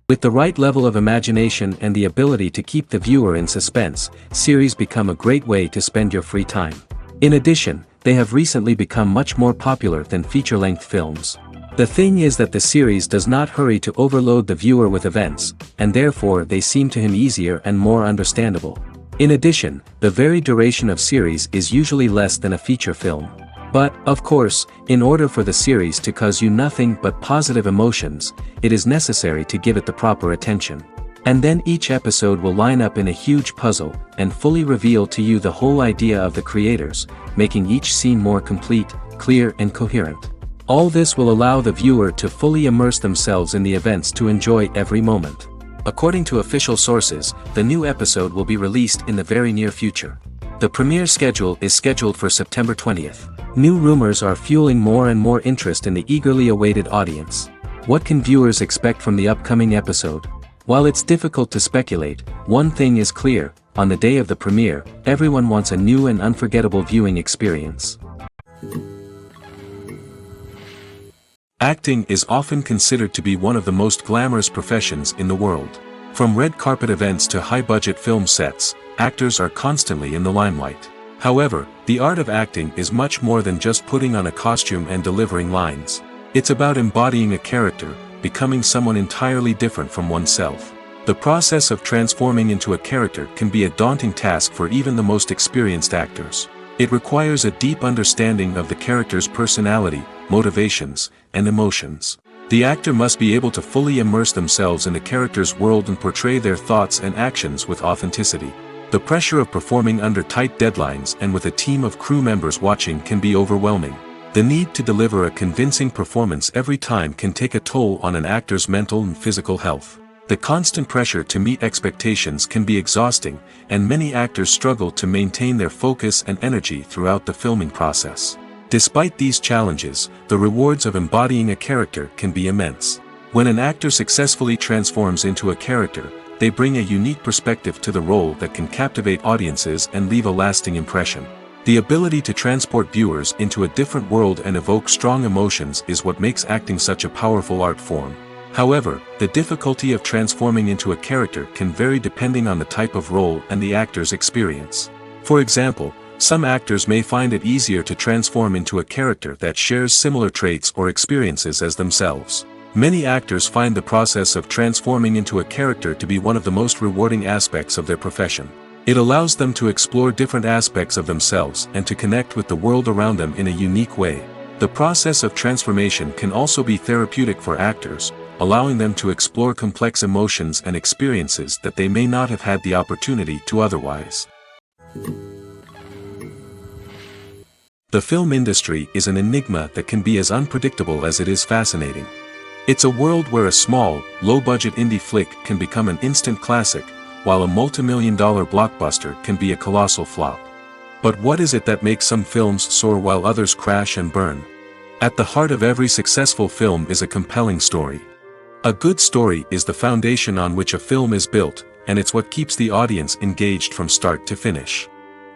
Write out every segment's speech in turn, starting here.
With the right level of imagination and the ability to keep the viewer in suspense, series become a great way to spend your free time. In addition, they have recently become much more popular than feature-length films. The thing is that the series does not hurry to overload the viewer with events, and therefore they seem to him easier and more understandable. In addition, the very duration of series is usually less than a feature film. But, of course, in order for the series to cause you nothing but positive emotions, it is necessary to give it the proper attention. And then each episode will line up in a huge puzzle, and fully reveal to you the whole idea of the creators, making each scene more complete, clear and coherent. All this will allow the viewer to fully immerse themselves in the events to enjoy every moment. According to official sources, the new episode will be released in the very near future. The premiere schedule is scheduled for September 20th. New rumors are fueling more and more interest in the eagerly awaited audience. What can viewers expect from the upcoming episode? While it's difficult to speculate, one thing is clear: on the day of the premiere, everyone wants a new and unforgettable viewing experience. Acting is often considered to be one of the most glamorous professions in the world. From red carpet events to high-budget film sets, actors are constantly in the limelight. However, the art of acting is much more than just putting on a costume and delivering lines. It's about embodying a character, becoming someone entirely different from oneself. The process of transforming into a character can be a daunting task for even the most experienced actors. It requires a deep understanding of the character's personality, motivations, and emotions. The actor must be able to fully immerse themselves in the character's world and portray their thoughts and actions with authenticity. The pressure of performing under tight deadlines and with a team of crew members watching can be overwhelming. The need to deliver a convincing performance every time can take a toll on an actor's mental and physical health. The constant pressure to meet expectations can be exhausting, and many actors struggle to maintain their focus and energy throughout the filming process. Despite these challenges, the rewards of embodying a character can be immense. When an actor successfully transforms into a character, they bring a unique perspective to the role that can captivate audiences and leave a lasting impression. The ability to transport viewers into a different world and evoke strong emotions is what makes acting such a powerful art form. However, the difficulty of transforming into a character can vary depending on the type of role and the actor's experience. For example, some actors may find it easier to transform into a character that shares similar traits or experiences as themselves. Many actors find the process of transforming into a character to be one of the most rewarding aspects of their profession. It allows them to explore different aspects of themselves and to connect with the world around them in a unique way. The process of transformation can also be therapeutic for actors, allowing them to explore complex emotions and experiences that they may not have had the opportunity to otherwise. The film industry is an enigma that can be as unpredictable as it is fascinating. It's a world where a small, low-budget indie flick can become an instant classic, while a multi-million-dollar blockbuster can be a colossal flop. But what is it that makes some films soar while others crash and burn? At the heart of every successful film is a compelling story. A good story is the foundation on which a film is built, and it's what keeps the audience engaged from start to finish.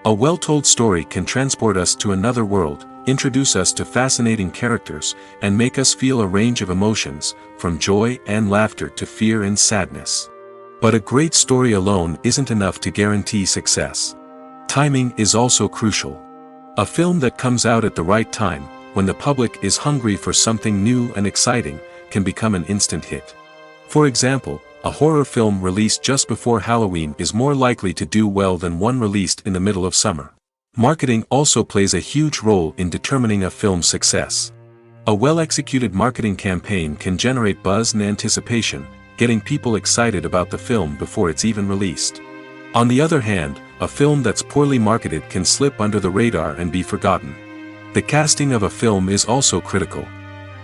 A well-told story can transport us to another world, introduce us to fascinating characters, and make us feel a range of emotions, from joy and laughter to fear and sadness. But a great story alone isn't enough to guarantee success. Timing is also crucial. A film that comes out at the right time, when the public is hungry for something new and exciting, can become an instant hit. For example, a horror film released just before Halloween is more likely to do well than one released in the middle of summer. Marketing also plays a huge role in determining a film's success. A well-executed marketing campaign can generate buzz and anticipation, getting people excited about the film before it's even released. On the other hand, a film that's poorly marketed can slip under the radar and be forgotten. The casting of a film is also critical.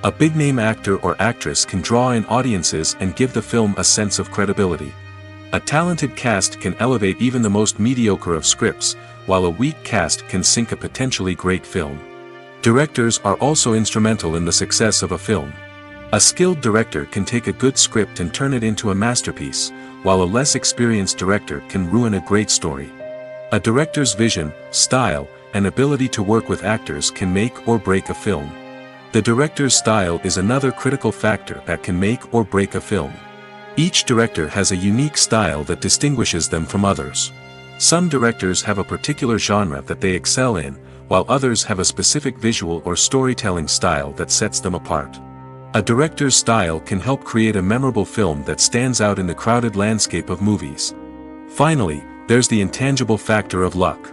A big-name actor or actress can draw in audiences and give the film a sense of credibility. A talented cast can elevate even the most mediocre of scripts, while a weak cast can sink a potentially great film. Directors are also instrumental in the success of a film. A skilled director can take a good script and turn it into a masterpiece, while a less experienced director can ruin a great story. A director's vision, style, and ability to work with actors can make or break a film. The director's style is another critical factor that can make or break a film. Each director has a unique style that distinguishes them from others. Some directors have a particular genre that they excel in, while others have a specific visual or storytelling style that sets them apart. A director's style can help create a memorable film that stands out in the crowded landscape of movies. Finally, there's the intangible factor of luck.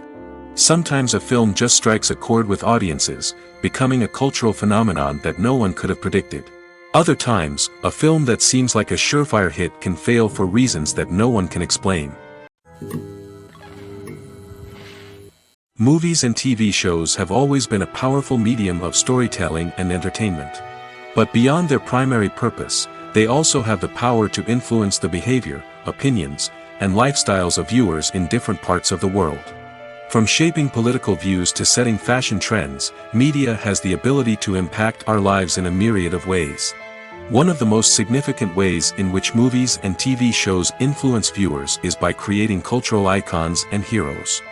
Sometimes a film just strikes a chord with audiences, becoming a cultural phenomenon that no one could have predicted. Other times, a film that seems like a surefire hit can fail for reasons that no one can explain. Movies and TV shows have always been a powerful medium of storytelling and entertainment. But beyond their primary purpose, they also have the power to influence the behavior, opinions, and lifestyles of viewers in different parts of the world. From shaping political views to setting fashion trends, media has the ability to impact our lives in a myriad of ways. One of the most significant ways in which movies and TV shows influence viewers is by creating cultural icons and heroes.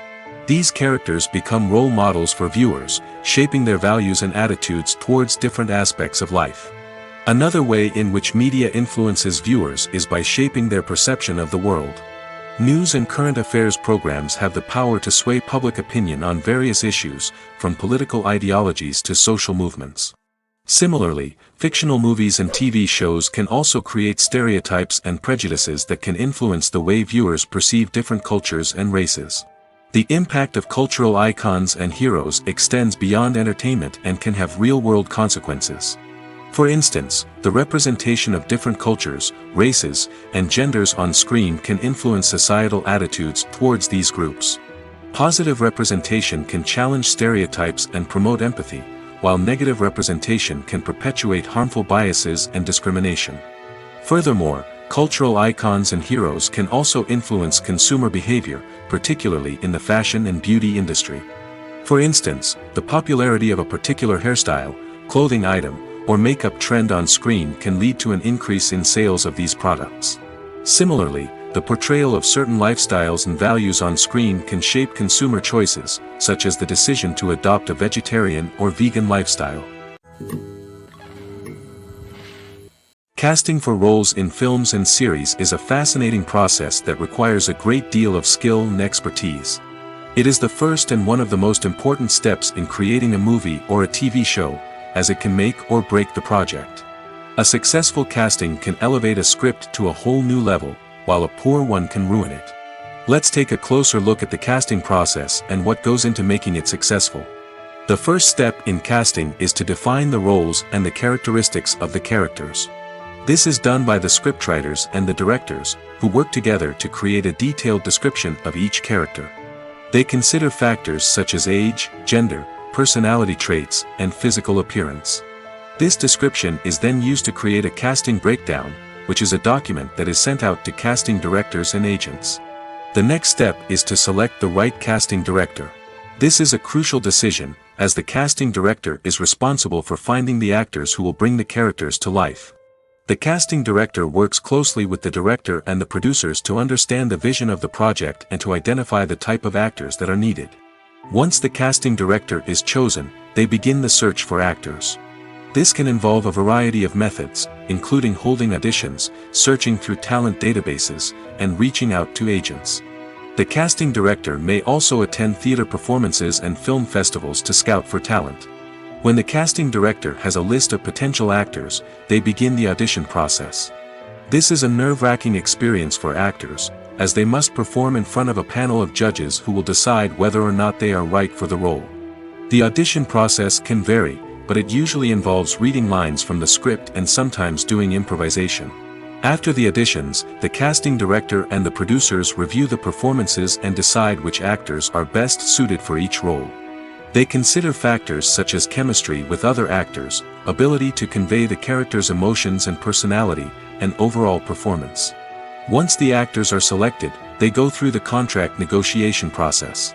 These characters become role models for viewers, shaping their values and attitudes towards different aspects of life. Another way in which media influences viewers is by shaping their perception of the world. News and current affairs programs have the power to sway public opinion on various issues, from political ideologies to social movements. Similarly, fictional movies and TV shows can also create stereotypes and prejudices that can influence the way viewers perceive different cultures and races. The impact of cultural icons and heroes extends beyond entertainment and can have real-world consequences. For instance, the representation of different cultures, races, and genders on screen can influence societal attitudes towards these groups. Positive representation can challenge stereotypes and promote empathy, while negative representation can perpetuate harmful biases and discrimination. Furthermore, cultural icons and heroes can also influence consumer behavior, particularly in the fashion and beauty industry. For instance, the popularity of a particular hairstyle, clothing item, or makeup trend on screen can lead to an increase in sales of these products. Similarly, the portrayal of certain lifestyles and values on screen can shape consumer choices, such as the decision to adopt a vegetarian or vegan lifestyle. Casting for roles in films and series is a fascinating process that requires a great deal of skill and expertise. It is the first and one of the most important steps in creating a movie or a TV show, as it can make or break the project. A successful casting can elevate a script to a whole new level, while a poor one can ruin it. Let's take a closer look at the casting process and what goes into making it successful. The first step in casting is to define the roles and the characteristics of the characters. This is done by the scriptwriters and the directors, who work together to create a detailed description of each character. They consider factors such as age, gender, personality traits, and physical appearance. This description is then used to create a casting breakdown, which is a document that is sent out to casting directors and agents. The next step is to select the right casting director. This is a crucial decision, as the casting director is responsible for finding the actors who will bring the characters to life. The casting director works closely with the director and the producers to understand the vision of the project and to identify the type of actors that are needed. Once the casting director is chosen, they begin the search for actors. This can involve a variety of methods, including holding auditions, searching through talent databases, and reaching out to agents. The casting director may also attend theater performances and film festivals to scout for talent. When the casting director has a list of potential actors, they begin the audition process. This is a nerve-wracking experience for actors, as they must perform in front of a panel of judges who will decide whether or not they are right for the role. The audition process can vary, but it usually involves reading lines from the script and sometimes doing improvisation. After the auditions, the casting director and the producers review the performances and decide which actors are best suited for each role. They consider factors such as chemistry with other actors, ability to convey the character's emotions and personality, and overall performance. Once the actors are selected, they go through the contract negotiation process.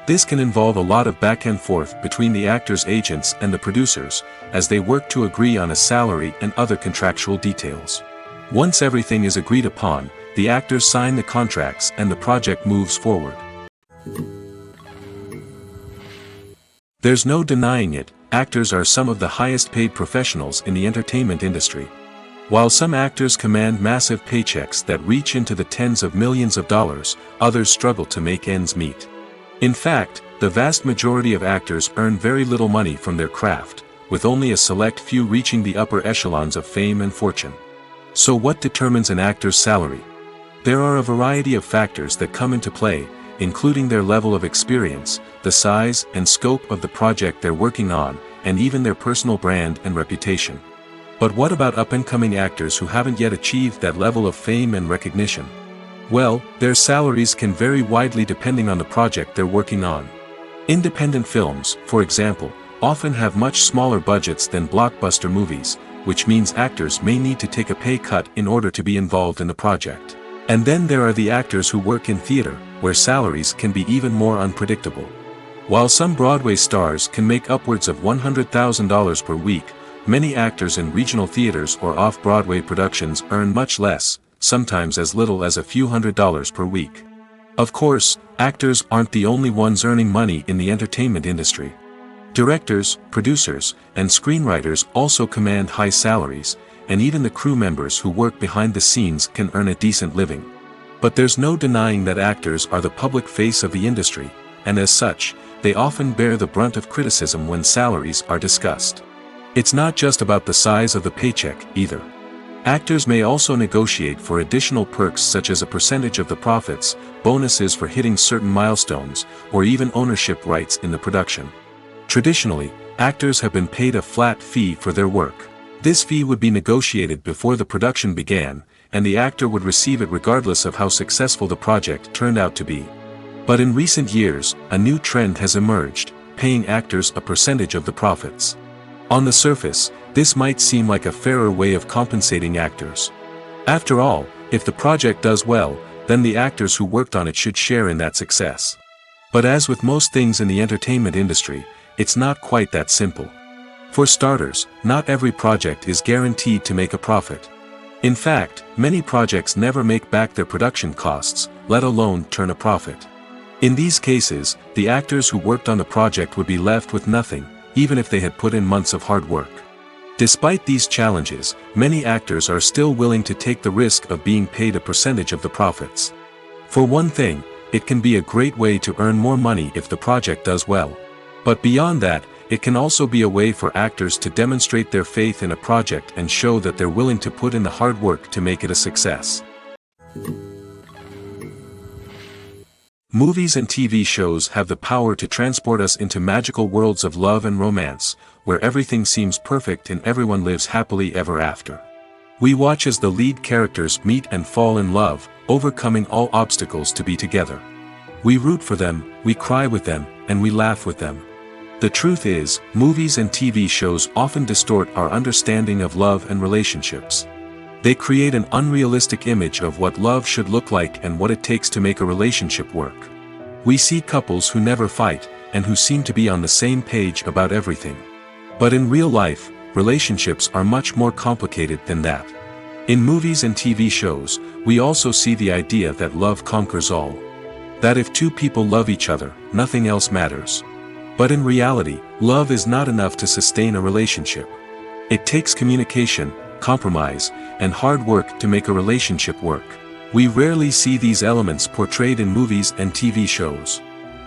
This can involve a lot of back and forth between the actors' agents and the producers, as they work to agree on a salary and other contractual details. Once everything is agreed upon, the actors sign the contracts and the project moves forward. There's no denying it, actors are some of the highest paid professionals in the entertainment industry. While some actors command massive paychecks that reach into the tens of millions of dollars, others struggle to make ends meet. In fact, the vast majority of actors earn very little money from their craft, with only a select few reaching the upper echelons of fame and fortune. So what determines an actor's salary? There are a variety of factors that come into play, including their level of experience, the size and scope of the project they're working on, and even their personal brand and reputation. But what about up-and-coming actors who haven't yet achieved that level of fame and recognition? Well, their salaries can vary widely depending on the project they're working on. Independent films, for example, often have much smaller budgets than blockbuster movies, which means actors may need to take a pay cut in order to be involved in the project. And then there are the actors who work in theater, where salaries can be even more unpredictable. While some Broadway stars can make upwards of $100,000 per week, many actors in regional theaters or off-Broadway productions earn much less, sometimes as little as a few $100s per week. Of course, actors aren't the only ones earning money in the entertainment industry. Directors, producers, and screenwriters also command high salaries, and even the crew members who work behind the scenes can earn a decent living. But there's no denying that actors are the public face of the industry, and as such, they often bear the brunt of criticism when salaries are discussed. It's not just about the size of the paycheck, either. Actors may also negotiate for additional perks such as a percentage of the profits, bonuses for hitting certain milestones, or even ownership rights in the production. Traditionally, actors have been paid a flat fee for their work. This fee would be negotiated before the production began, and the actor would receive it regardless of how successful the project turned out to be. But in recent years, a new trend has emerged, paying actors a percentage of the profits. On the surface, this might seem like a fairer way of compensating actors. After all, if the project does well, then the actors who worked on it should share in that success. But as with most things in the entertainment industry, it's not quite that simple. For starters, not every project is guaranteed to make a profit. In fact, many projects never make back their production costs, let alone turn a profit. In these cases, the actors who worked on the project would be left with nothing, even if they had put in months of hard work. Despite these challenges, many actors are still willing to take the risk of being paid a percentage of the profits. For one thing, it can be a great way to earn more money if the project does well. But beyond that, it can also be a way for actors to demonstrate their faith in a project and show that they're willing to put in the hard work to make it a success. Movies and TV shows have the power to transport us into magical worlds of love and romance, where everything seems perfect and everyone lives happily ever after. We watch as the lead characters meet and fall in love, overcoming all obstacles to be together. We root for them, we cry with them, and we laugh with them. The truth is, movies and TV shows often distort our understanding of love and relationships. They create an unrealistic image of what love should look like and what it takes to make a relationship work. We see couples who never fight, and who seem to be on the same page about everything. But in real life, relationships are much more complicated than that. In movies and TV shows, we also see the idea that love conquers all. That if two people love each other, nothing else matters. But in reality, love is not enough to sustain a relationship. It takes communication, compromise, and hard work to make a relationship work. We rarely see these elements portrayed in movies and TV shows.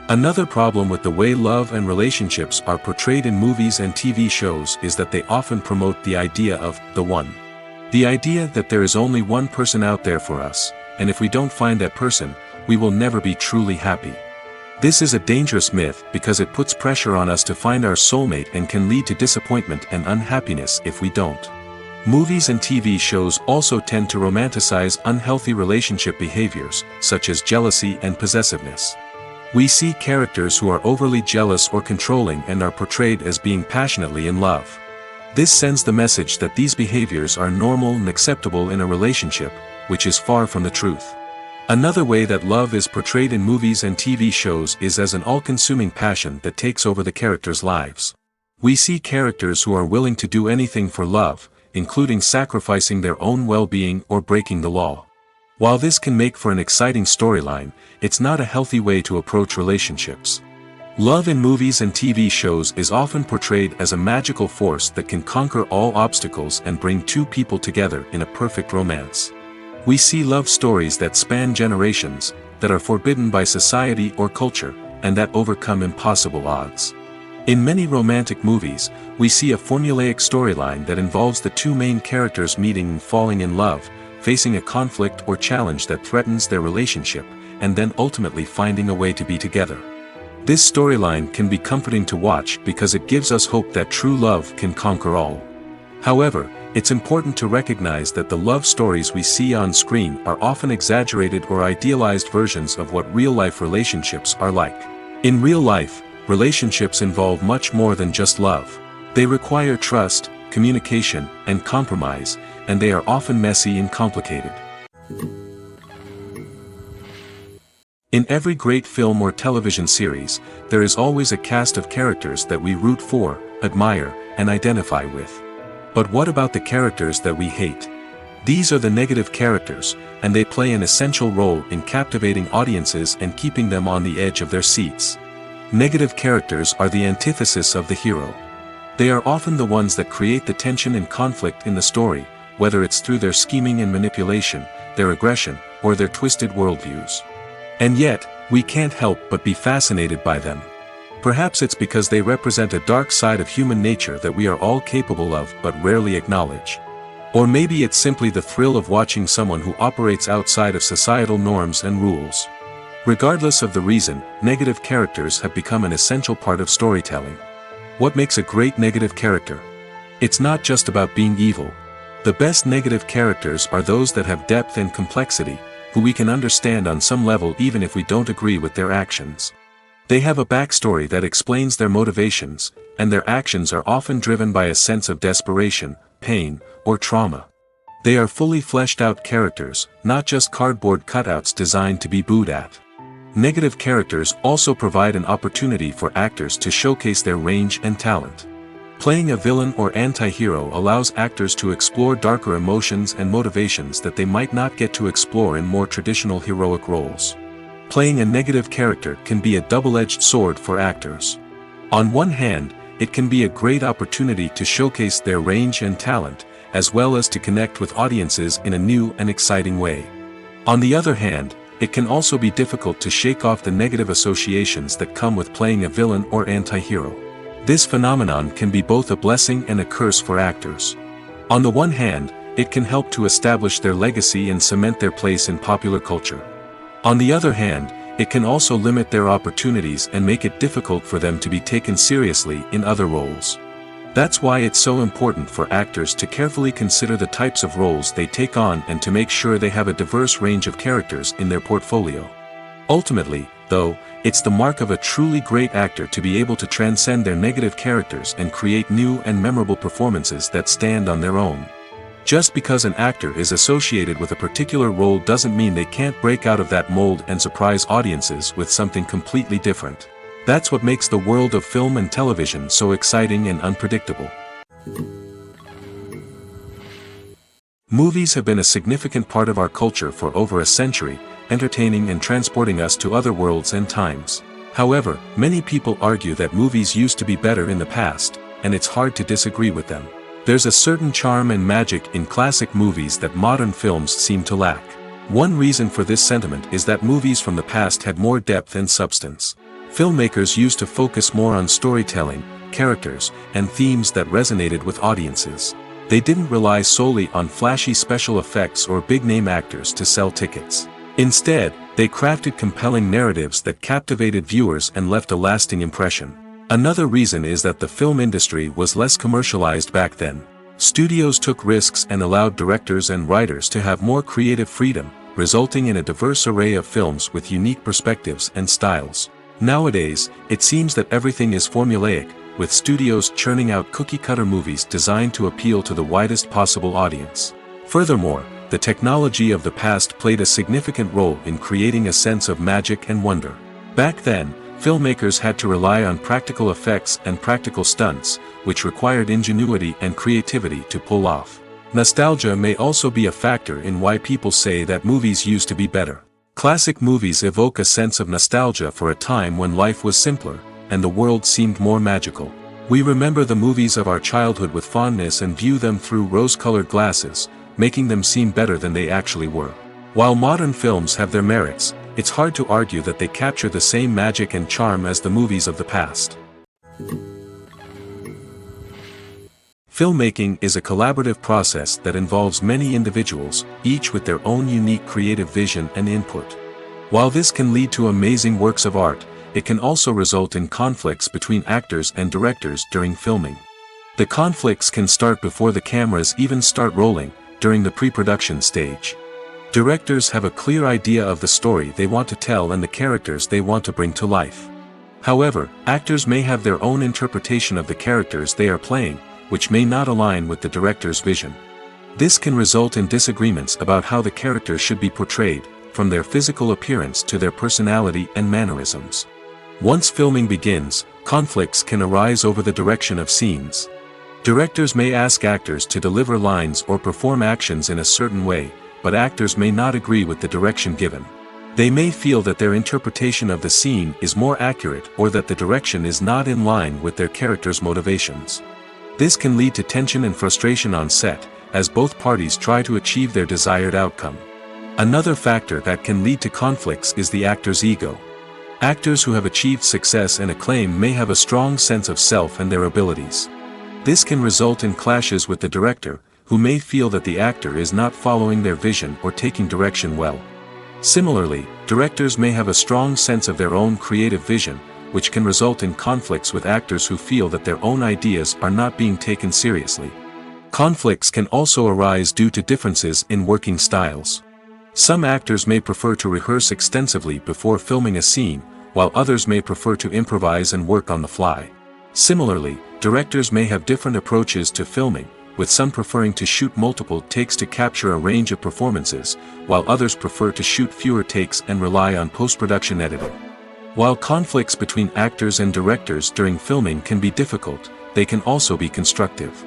Another problem with the way love and relationships are portrayed in movies and TV shows is that they often promote the idea of the one. The idea that there is only one person out there for us, and if we don't find that person, we will never be truly happy. This is a dangerous myth because it puts pressure on us to find our soulmate and can lead to disappointment and unhappiness if we don't. Movies and TV shows also tend to romanticize unhealthy relationship behaviors, such as jealousy and possessiveness. We see characters who are overly jealous or controlling and are portrayed as being passionately in love. This sends the message that these behaviors are normal and acceptable in a relationship, which is far from the truth. Another way that love is portrayed in movies and TV shows is as an all-consuming passion that takes over the characters' lives. We see characters who are willing to do anything for love, including sacrificing their own well-being or breaking the law. While this can make for an exciting storyline, it's not a healthy way to approach relationships. Love in movies and TV shows is often portrayed as a magical force that can conquer all obstacles and bring two people together in a perfect romance. We see love stories that span generations, that are forbidden by society or culture, and that overcome impossible odds. In many romantic movies, we see a formulaic storyline that involves the two main characters meeting and falling in love, facing a conflict or challenge that threatens their relationship, and then ultimately finding a way to be together. This storyline can be comforting to watch because it gives us hope that true love can conquer all. However, it's important to recognize that the love stories we see on screen are often exaggerated or idealized versions of what real-life relationships are like. In real life, relationships involve much more than just love. They require trust, communication, and compromise, and they are often messy and complicated. In every great film or television series, there is always a cast of characters that we root for, admire, and identify with. But what about the characters that we hate? These are the negative characters, and they play an essential role in captivating audiences and keeping them on the edge of their seats. Negative characters are the antithesis of the hero. They are often the ones that create the tension and conflict in the story, whether it's through their scheming and manipulation, their aggression, or their twisted worldviews. And yet, we can't help but be fascinated by them. Perhaps it's because they represent a dark side of human nature that we are all capable of but rarely acknowledge. Or maybe it's simply the thrill of watching someone who operates outside of societal norms and rules. Regardless of the reason, negative characters have become an essential part of storytelling. What makes a great negative character? It's not just about being evil. The best negative characters are those that have depth and complexity, who we can understand on some level even if we don't agree with their actions. They have a backstory that explains their motivations, and their actions are often driven by a sense of desperation, pain, or trauma. They are fully fleshed out characters, not just cardboard cutouts designed to be booed at. Negative characters also provide an opportunity for actors to showcase their range and talent. Playing a villain or anti-hero allows actors to explore darker emotions and motivations that they might not get to explore in more traditional heroic roles. Playing a negative character can be a double-edged sword for actors. On one hand, it can be a great opportunity to showcase their range and talent, as well as to connect with audiences in a new and exciting way. On the other hand, it can also be difficult to shake off the negative associations that come with playing a villain or anti-hero. This phenomenon can be both a blessing and a curse for actors. On the one hand, it can help to establish their legacy and cement their place in popular culture. On the other hand, it can also limit their opportunities and make it difficult for them to be taken seriously in other roles. That's why it's so important for actors to carefully consider the types of roles they take on and to make sure they have a diverse range of characters in their portfolio. Ultimately, though, it's the mark of a truly great actor to be able to transcend their negative characters and create new and memorable performances that stand on their own. Just because an actor is associated with a particular role doesn't mean they can't break out of that mold and surprise audiences with something completely different. That's what makes the world of film and television so exciting and unpredictable. Movies have been a significant part of our culture for over a century, entertaining and transporting us to other worlds and times. However, many people argue that movies used to be better in the past, and it's hard to disagree with them. There's a certain charm and magic in classic movies that modern films seem to lack. One reason for this sentiment is that movies from the past had more depth and substance. Filmmakers used to focus more on storytelling, characters, and themes that resonated with audiences. They didn't rely solely on flashy special effects or big-name actors to sell tickets. Instead, they crafted compelling narratives that captivated viewers and left a lasting impression. Another reason is that the film industry was less commercialized back then. Studios took risks and allowed directors and writers to have more creative freedom, resulting in a diverse array of films with unique perspectives and styles. Nowadays, it seems that everything is formulaic, with studios churning out cookie-cutter movies designed to appeal to the widest possible audience. Furthermore, the technology of the past played a significant role in creating a sense of magic and wonder. Back then, filmmakers had to rely on practical effects and practical stunts, which required ingenuity and creativity to pull off. Nostalgia may also be a factor in why people say that movies used to be better. Classic movies evoke a sense of nostalgia for a time when life was simpler, and the world seemed more magical. We remember the movies of our childhood with fondness and view them through rose-colored glasses, making them seem better than they actually were. While modern films have their merits, it's hard to argue that they capture the same magic and charm as the movies of the past. Filmmaking is a collaborative process that involves many individuals, each with their own unique creative vision and input. While this can lead to amazing works of art, it can also result in conflicts between actors and directors during filming. The conflicts can start before the cameras even start rolling, during the pre-production stage. Directors have a clear idea of the story they want to tell and the characters they want to bring to life. However, actors may have their own interpretation of the characters they are playing, which may not align with the director's vision. This can result in disagreements about how the characters should be portrayed, from their physical appearance to their personality and mannerisms. Once filming begins, conflicts can arise over the direction of scenes. Directors may ask actors to deliver lines or perform actions in a certain way, but actors may not agree with the direction given. They may feel that their interpretation of the scene is more accurate or that the direction is not in line with their character's motivations. This can lead to tension and frustration on set, as both parties try to achieve their desired outcome. Another factor that can lead to conflicts is the actor's ego. Actors who have achieved success and acclaim may have a strong sense of self and their abilities. This can result in clashes with the director, who may feel that the actor is not following their vision or taking direction well. Similarly, directors may have a strong sense of their own creative vision, which can result in conflicts with actors who feel that their own ideas are not being taken seriously. Conflicts can also arise due to differences in working styles. Some actors may prefer to rehearse extensively before filming a scene, while others may prefer to improvise and work on the fly. Similarly, directors may have different approaches to filming, with some preferring to shoot multiple takes to capture a range of performances, while others prefer to shoot fewer takes and rely on post-production editing. While conflicts between actors and directors during filming can be difficult, they can also be constructive.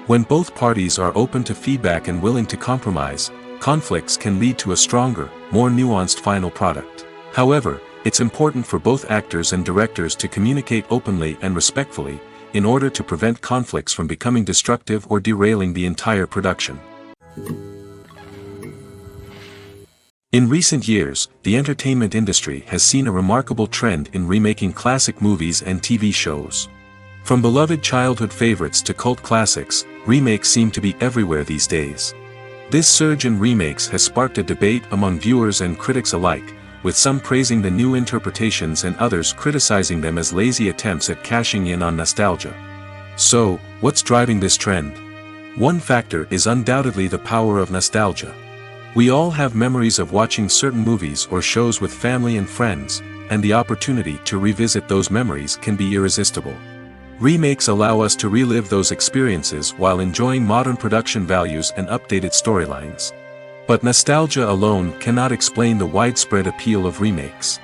When both parties are open to feedback and willing to compromise, conflicts can lead to a stronger, more nuanced final product. However, it's important for both actors and directors to communicate openly and respectfully, in order to prevent conflicts from becoming destructive or derailing the entire production. In recent years, the entertainment industry has seen a remarkable trend in remaking classic movies and TV shows. From beloved childhood favorites to cult classics, remakes seem to be everywhere these days. This surge in remakes has sparked a debate among viewers and critics alike, with some praising the new interpretations and others criticizing them as lazy attempts at cashing in on nostalgia. So, what's driving this trend? One factor is undoubtedly the power of nostalgia. We all have memories of watching certain movies or shows with family and friends, and the opportunity to revisit those memories can be irresistible. Remakes allow us to relive those experiences while enjoying modern production values and updated storylines. But nostalgia alone cannot explain the widespread appeal of remakes.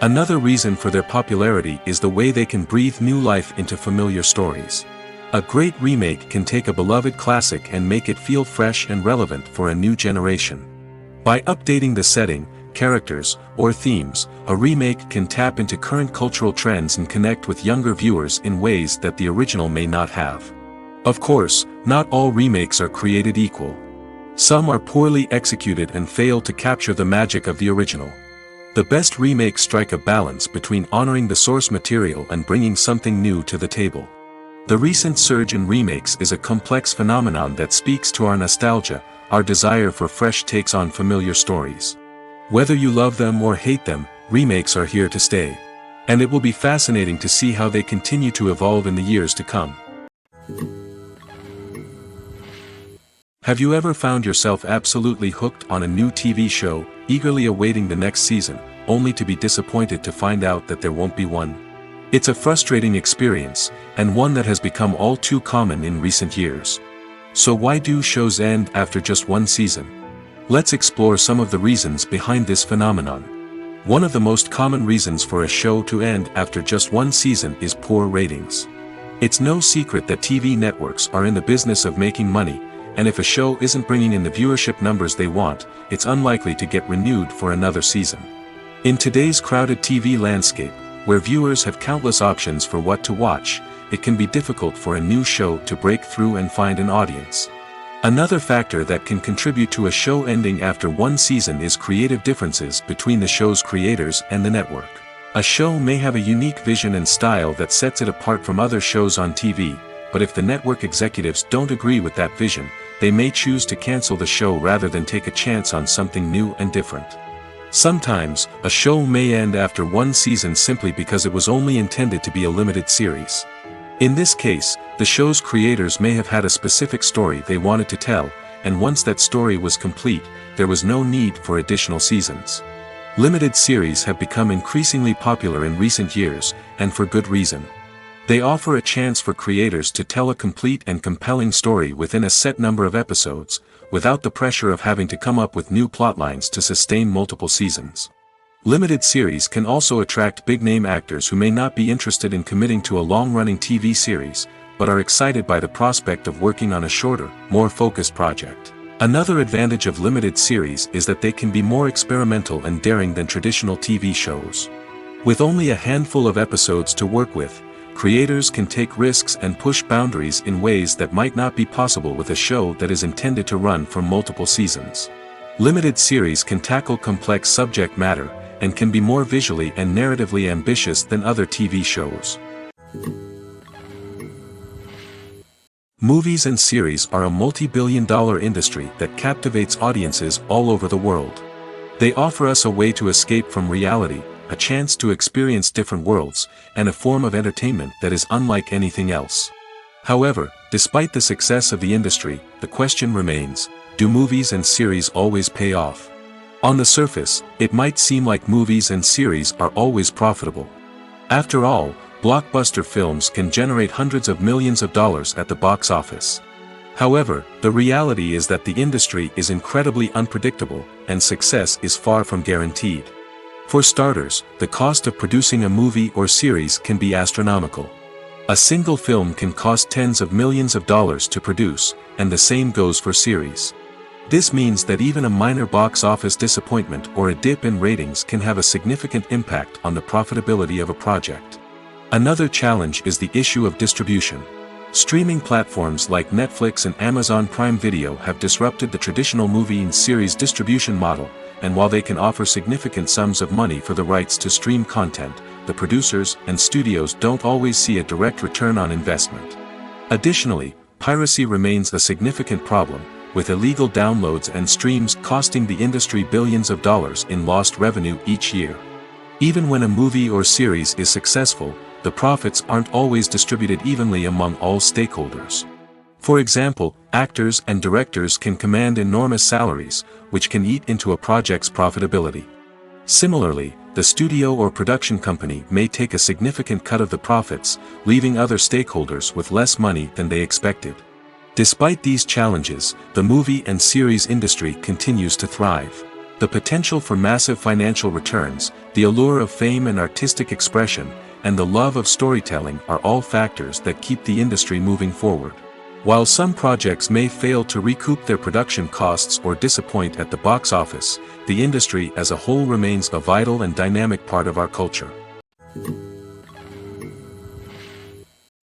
Another reason for their popularity is the way they can breathe new life into familiar stories. A great remake can take a beloved classic and make it feel fresh and relevant for a new generation. By updating the setting, characters, or themes, a remake can tap into current cultural trends and connect with younger viewers in ways that the original may not have. Of course, not all remakes are created equal. Some are poorly executed and fail to capture the magic of the original. The best remakes strike a balance between honoring the source material and bringing something new to the table. The recent surge in remakes is a complex phenomenon that speaks to our nostalgia, our desire for fresh takes on familiar stories. Whether you love them or hate them, remakes are here to stay. And it will be fascinating to see how they continue to evolve in the years to come. Have you ever found yourself absolutely hooked on a new TV show, eagerly awaiting the next season, only to be disappointed to find out that there won't be one? It's a frustrating experience, and one that has become all too common in recent years. So why do shows end after just one season? Let's explore some of the reasons behind this phenomenon. One of the most common reasons for a show to end after just one season is poor ratings. It's no secret that TV networks are in the business of making money, and if a show isn't bringing in the viewership numbers they want, it's unlikely to get renewed for another season. In today's crowded TV landscape, Where viewers have countless options for what to watch, it can be difficult for a new show to break through and find an audience. Another factor that can contribute to a show ending after one season is creative differences between the show's creators and the network. A show may have a unique vision and style that sets it apart from other shows on TV, but if the network executives don't agree with that vision, they may choose to cancel the show rather than take a chance on something new and different. Sometimes, a show may end after one season simply because it was only intended to be a limited series. In this case, the show's creators may have had a specific story they wanted to tell, and once that story was complete, there was no need for additional seasons. Limited series have become increasingly popular in recent years, and for good reason. They offer a chance for creators to tell a complete and compelling story within a set number of episodes, without the pressure of having to come up with new plotlines to sustain multiple seasons. Limited series can also attract big-name actors who may not be interested in committing to a long-running TV series, but are excited by the prospect of working on a shorter, more focused project. Another advantage of limited series is that they can be more experimental and daring than traditional TV shows. With only a handful of episodes to work with, creators can take risks and push boundaries in ways that might not be possible with a show that is intended to run for multiple seasons. Limited series can tackle complex subject matter, and can be more visually and narratively ambitious than other TV shows. Movies and series are a multi-billion-dollar industry that captivates audiences all over the world. They offer us a way to escape from reality, a chance to experience different worlds, and a form of entertainment that is unlike anything else. However, despite the success of the industry, the question remains, do movies and series always pay off? On the surface, it might seem like movies and series are always profitable. After all, blockbuster films can generate hundreds of millions of dollars at the box office. However, the reality is that the industry is incredibly unpredictable, and success is far from guaranteed. For starters, the cost of producing a movie or series can be astronomical. A single film can cost tens of millions of dollars to produce, and the same goes for series. This means that even a minor box office disappointment or a dip in ratings can have a significant impact on the profitability of a project. Another challenge is the issue of distribution. Streaming platforms like Netflix and Amazon Prime Video have disrupted the traditional movie and series distribution model, and while they can offer significant sums of money for the rights to stream content, the producers and studios don't always see a direct return on investment. Additionally, piracy remains a significant problem, with illegal downloads and streams costing the industry billions of dollars in lost revenue each year. Even when a movie or series is successful, the profits aren't always distributed evenly among all stakeholders. For example, actors and directors can command enormous salaries, which can eat into a project's profitability. Similarly, the studio or production company may take a significant cut of the profits, leaving other stakeholders with less money than they expected. Despite these challenges, the movie and series industry continues to thrive. The potential for massive financial returns, the allure of fame and artistic expression, and the love of storytelling are all factors that keep the industry moving forward. While some projects may fail to recoup their production costs or disappoint at the box office, the industry as a whole remains a vital and dynamic part of our culture.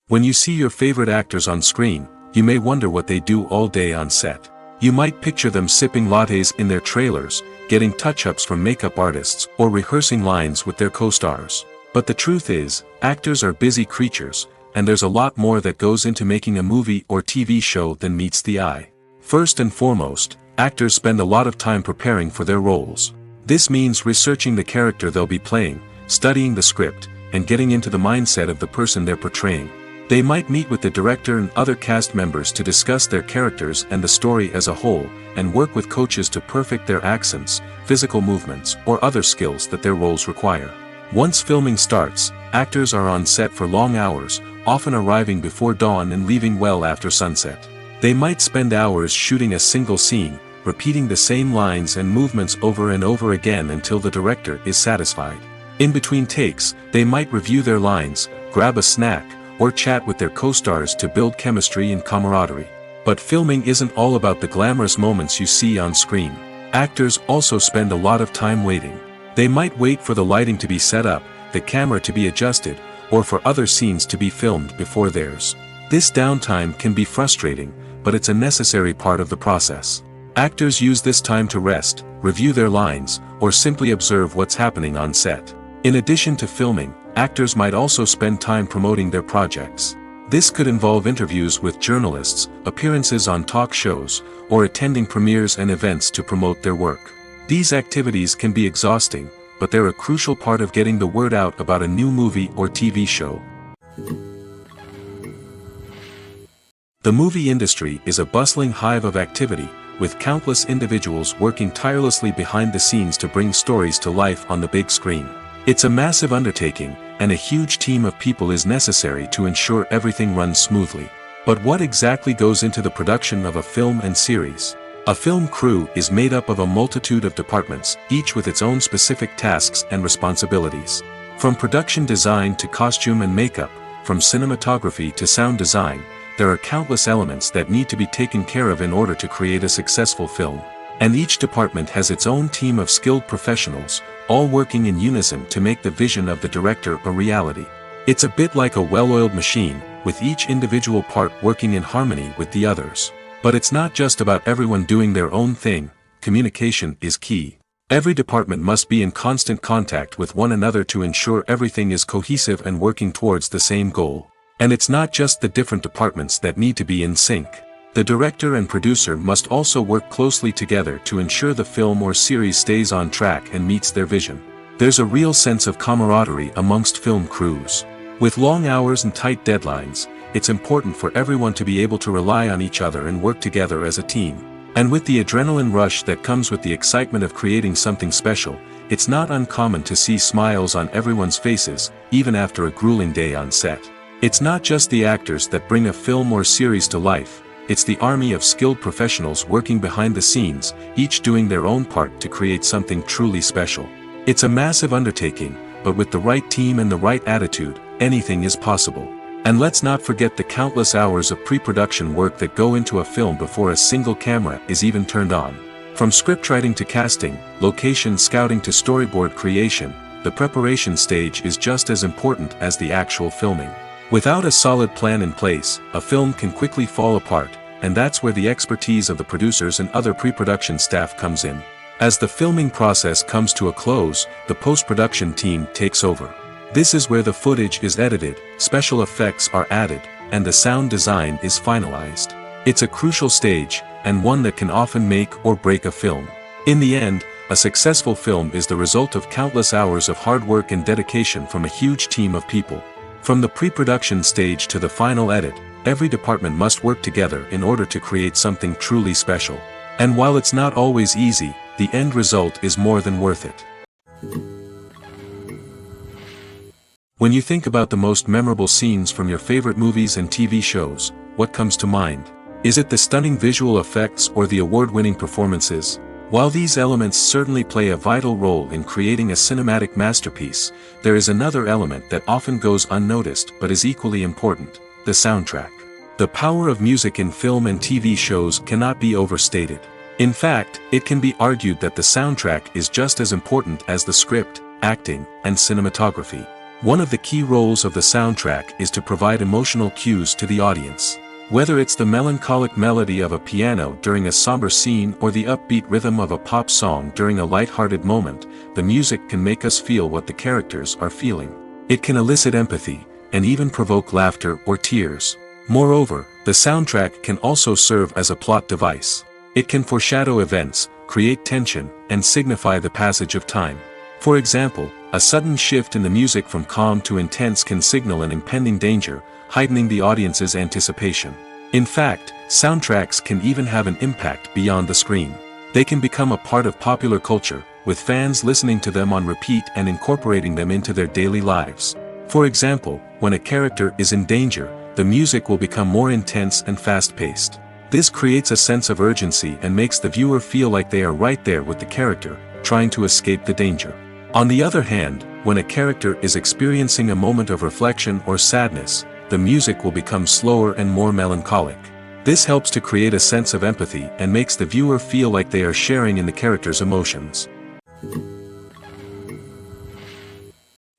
When you see your favorite actors on screen, you may wonder what they do all day on set. You might picture them sipping lattes in their trailers, getting touch-ups from makeup artists, or rehearsing lines with their co-stars. But the truth is, actors are busy creatures, and there's a lot more that goes into making a movie or TV show than meets the eye. First and foremost, actors spend a lot of time preparing for their roles. This means researching the character they'll be playing, studying the script, and getting into the mindset of the person they're portraying. They might meet with the director and other cast members to discuss their characters and the story as a whole, and work with coaches to perfect their accents, physical movements, or other skills that their roles require. Once filming starts, actors are on set for long hours, often arriving before dawn and leaving well after sunset. They might spend hours shooting a single scene, repeating the same lines and movements over and over again until the director is satisfied. In between takes, they might review their lines, grab a snack, or chat with their co-stars to build chemistry and camaraderie. But filming isn't all about the glamorous moments you see on screen. Actors also spend a lot of time waiting. They might wait for the lighting to be set up, the camera to be adjusted, or for other scenes to be filmed before theirs. This downtime can be frustrating, but it's a necessary part of the process. Actors use this time to rest, review their lines, or simply observe what's happening on set. In addition to filming, actors might also spend time promoting their projects. This could involve interviews with journalists, appearances on talk shows, or attending premieres and events to promote their work. These activities can be exhausting, but they're a crucial part of getting the word out about a new movie or TV show. The movie industry is a bustling hive of activity, with countless individuals working tirelessly behind the scenes to bring stories to life on the big screen. It's a massive undertaking, and a huge team of people is necessary to ensure everything runs smoothly. But what exactly goes into the production of a film and series? A film crew is made up of a multitude of departments, each with its own specific tasks and responsibilities. From production design to costume and makeup, from cinematography to sound design, there are countless elements that need to be taken care of in order to create a successful film. And each department has its own team of skilled professionals, all working in unison to make the vision of the director a reality. It's a bit like a well-oiled machine, with each individual part working in harmony with the others. But it's not just about everyone doing their own thing. Communication is key. Every department must be in constant contact with one another to ensure everything is cohesive and working towards the same goal. And it's not just the different departments that need to be in sync. The director and producer must also work closely together to ensure the film or series stays on track and meets their vision. There's a real sense of camaraderie amongst film crews. With long hours and tight deadlines, it's important for everyone to be able to rely on each other and work together as a team. And with the adrenaline rush that comes with the excitement of creating something special, it's not uncommon to see smiles on everyone's faces, even after a grueling day on set. It's not just the actors that bring a film or series to life. It's the army of skilled professionals working behind the scenes, each doing their own part to create something truly special. It's a massive undertaking, but with the right team and the right attitude, anything is possible. And let's not forget the countless hours of pre-production work that go into a film before a single camera is even turned on. From scriptwriting to casting, location scouting to storyboard creation, the preparation stage is just as important as the actual filming. Without a solid plan in place, a film can quickly fall apart, and that's where the expertise of the producers and other pre-production staff comes in. As the filming process comes to a close, the post-production team takes over. This is where the footage is edited, special effects are added, and the sound design is finalized. It's a crucial stage, and one that can often make or break a film. In the end, a successful film is the result of countless hours of hard work and dedication from a huge team of people. From the pre-production stage to the final edit, every department must work together in order to create something truly special. And while it's not always easy, the end result is more than worth it. When you think about the most memorable scenes from your favorite movies and TV shows, what comes to mind? Is it the stunning visual effects or the award-winning performances? While these elements certainly play a vital role in creating a cinematic masterpiece, there is another element that often goes unnoticed but is equally important: the soundtrack. The power of music in film and TV shows cannot be overstated. In fact, it can be argued that the soundtrack is just as important as the script, acting, and cinematography. One of the key roles of the soundtrack is to provide emotional cues to the audience. Whether it's the melancholic melody of a piano during a somber scene or the upbeat rhythm of a pop song during a light-hearted moment, the music can make us feel what the characters are feeling. It can elicit empathy, and even provoke laughter or tears. Moreover, the soundtrack can also serve as a plot device. It can foreshadow events, create tension, and signify the passage of time. For example, a sudden shift in the music from calm to intense can signal an impending danger, heightening the audience's anticipation. In fact, soundtracks can even have an impact beyond the screen. They can become a part of popular culture, with fans listening to them on repeat and incorporating them into their daily lives. For example, when a character is in danger, the music will become more intense and fast-paced. This creates a sense of urgency and makes the viewer feel like they are right there with the character, trying to escape the danger. On the other hand, when a character is experiencing a moment of reflection or sadness, the music will become slower and more melancholic. This helps to create a sense of empathy and makes the viewer feel like they are sharing in the character's emotions.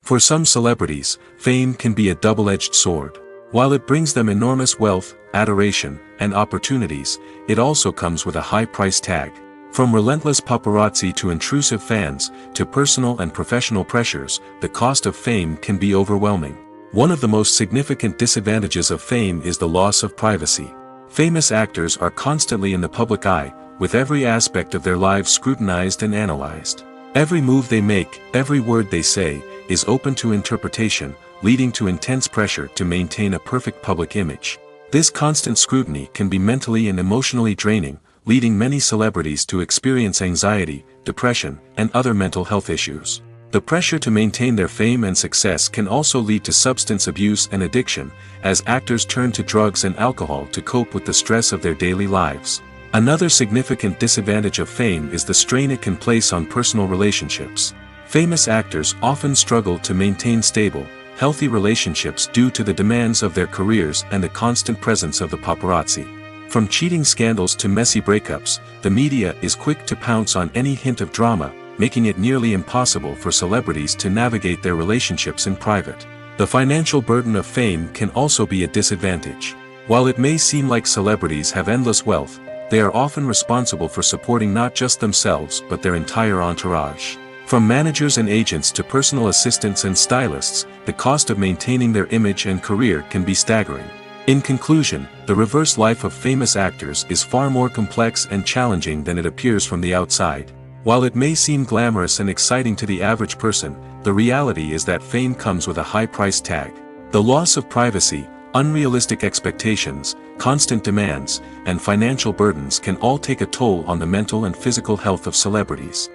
For some celebrities, fame can be a double-edged sword. While it brings them enormous wealth, adoration, and opportunities, it also comes with a high price tag. From relentless paparazzi to intrusive fans, to personal and professional pressures, the cost of fame can be overwhelming. One of the most significant disadvantages of fame is the loss of privacy. Famous actors are constantly in the public eye, with every aspect of their lives scrutinized and analyzed. Every move they make, every word they say, is open to interpretation, leading to intense pressure to maintain a perfect public image. This constant scrutiny can be mentally and emotionally draining, leading many celebrities to experience anxiety, depression, and other mental health issues. The pressure to maintain their fame and success can also lead to substance abuse and addiction, as actors turn to drugs and alcohol to cope with the stress of their daily lives. Another significant disadvantage of fame is the strain it can place on personal relationships. Famous actors often struggle to maintain stable, healthy relationships due to the demands of their careers and the constant presence of the paparazzi. From cheating scandals to messy breakups, the media is quick to pounce on any hint of drama, making it nearly impossible for celebrities to navigate their relationships in private. The financial burden of fame can also be a disadvantage. While it may seem like celebrities have endless wealth, they are often responsible for supporting not just themselves but their entire entourage. From managers and agents to personal assistants and stylists, the cost of maintaining their image and career can be staggering. In conclusion, the reverse life of famous actors is far more complex and challenging than it appears from the outside. While it may seem glamorous and exciting to the average person, the reality is that fame comes with a high price tag. The loss of privacy, unrealistic expectations, constant demands, and financial burdens can all take a toll on the mental and physical health of celebrities.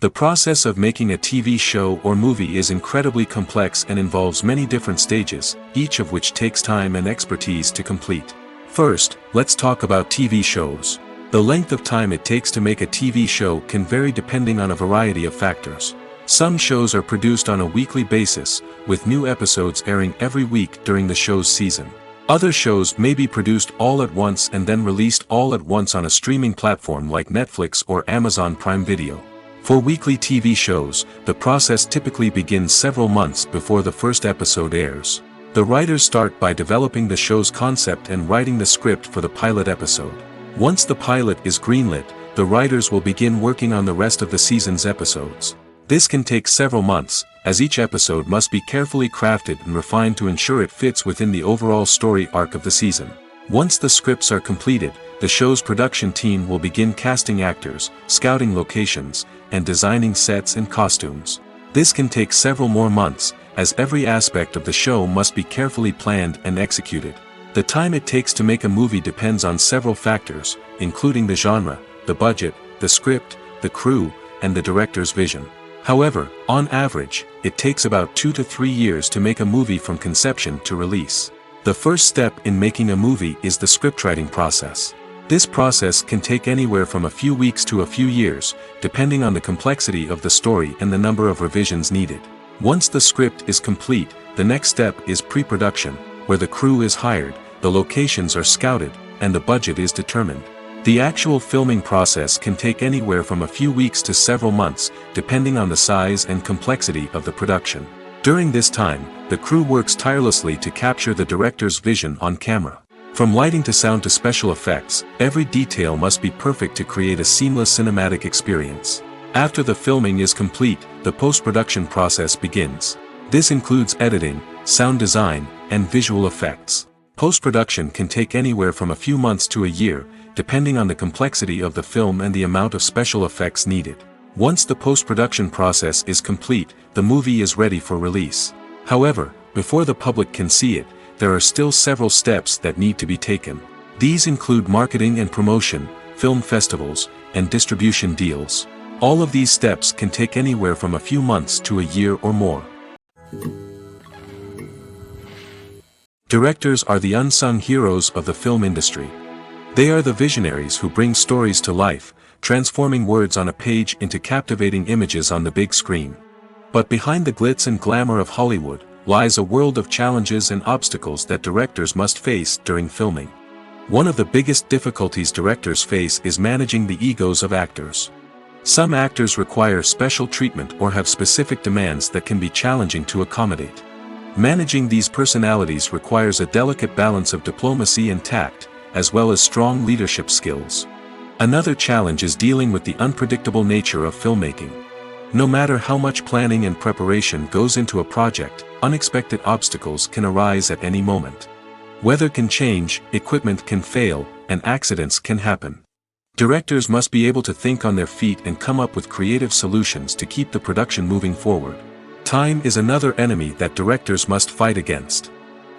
The process of making a TV show or movie is incredibly complex and involves many different stages, each of which takes time and expertise to complete. First, let's talk about TV shows. The length of time it takes to make a TV show can vary depending on a variety of factors. Some shows are produced on a weekly basis, with new episodes airing every week during the show's season. Other shows may be produced all at once and then released all at once on a streaming platform like Netflix or Amazon Prime Video. For weekly TV shows, the process typically begins several months before the first episode airs. The writers start by developing the show's concept and writing the script for the pilot episode. Once the pilot is greenlit, the writers will begin working on the rest of the season's episodes. This can take several months, as each episode must be carefully crafted and refined to ensure it fits within the overall story arc of the season. Once the scripts are completed, the show's production team will begin casting actors, scouting locations, and designing sets and costumes. This can take several more months, as every aspect of the show must be carefully planned and executed. The time it takes to make a movie depends on several factors, including the genre, the budget, the script, the crew, and the director's vision. However, on average, it takes about 2 to 3 years to make a movie from conception to release. The first step in making a movie is the scriptwriting process. This process can take anywhere from a few weeks to a few years, depending on the complexity of the story and the number of revisions needed. Once the script is complete, the next step is pre-production, where the crew is hired, the locations are scouted, and the budget is determined. The actual filming process can take anywhere from a few weeks to several months, depending on the size and complexity of the production. During this time, the crew works tirelessly to capture the director's vision on camera. From lighting to sound to special effects, every detail must be perfect to create a seamless cinematic experience. After the filming is complete, the post-production process begins. This includes editing, sound design, and visual effects. Post-production can take anywhere from a few months to a year, depending on the complexity of the film and the amount of special effects needed. Once the post-production process is complete, the movie is ready for release. However, before the public can see it, there are still several steps that need to be taken. These include marketing and promotion, film festivals, and distribution deals. All of these steps can take anywhere from a few months to a year or more. Directors are the unsung heroes of the film industry. They are the visionaries who bring stories to life, transforming words on a page into captivating images on the big screen. But behind the glitz and glamour of Hollywood, lies a world of challenges and obstacles that directors must face during filming. One of the biggest difficulties directors face is managing the egos of actors. Some actors require special treatment or have specific demands that can be challenging to accommodate. Managing these personalities requires a delicate balance of diplomacy and tact, as well as strong leadership skills. Another challenge is dealing with the unpredictable nature of filmmaking. No matter how much planning and preparation goes into a project, unexpected obstacles can arise at any moment. Weather can change, equipment can fail, and accidents can happen. Directors must be able to think on their feet and come up with creative solutions to keep the production moving forward. Time is another enemy that directors must fight against.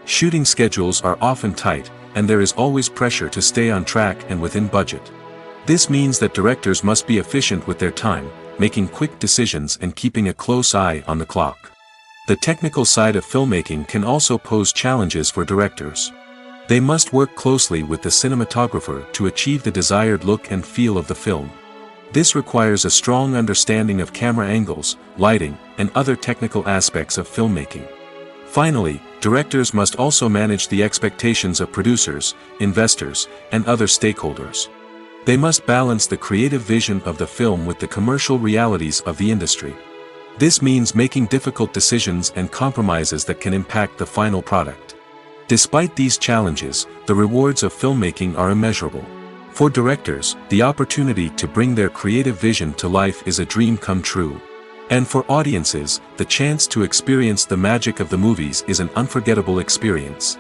Shooting schedules are often tight, and there is always pressure to stay on track and within budget. This means that directors must be efficient with their time, making quick decisions and keeping a close eye on the clock. The technical side of filmmaking can also pose challenges for directors. They must work closely with the cinematographer to achieve the desired look and feel of the film. This requires a strong understanding of camera angles, lighting, and other technical aspects of filmmaking. Finally, directors must also manage the expectations of producers, investors, and other stakeholders. They must balance the creative vision of the film with the commercial realities of the industry. This means making difficult decisions and compromises that can impact the final product. Despite these challenges, the rewards of filmmaking are immeasurable. For directors, the opportunity to bring their creative vision to life is a dream come true. And for audiences, the chance to experience the magic of the movies is an unforgettable experience.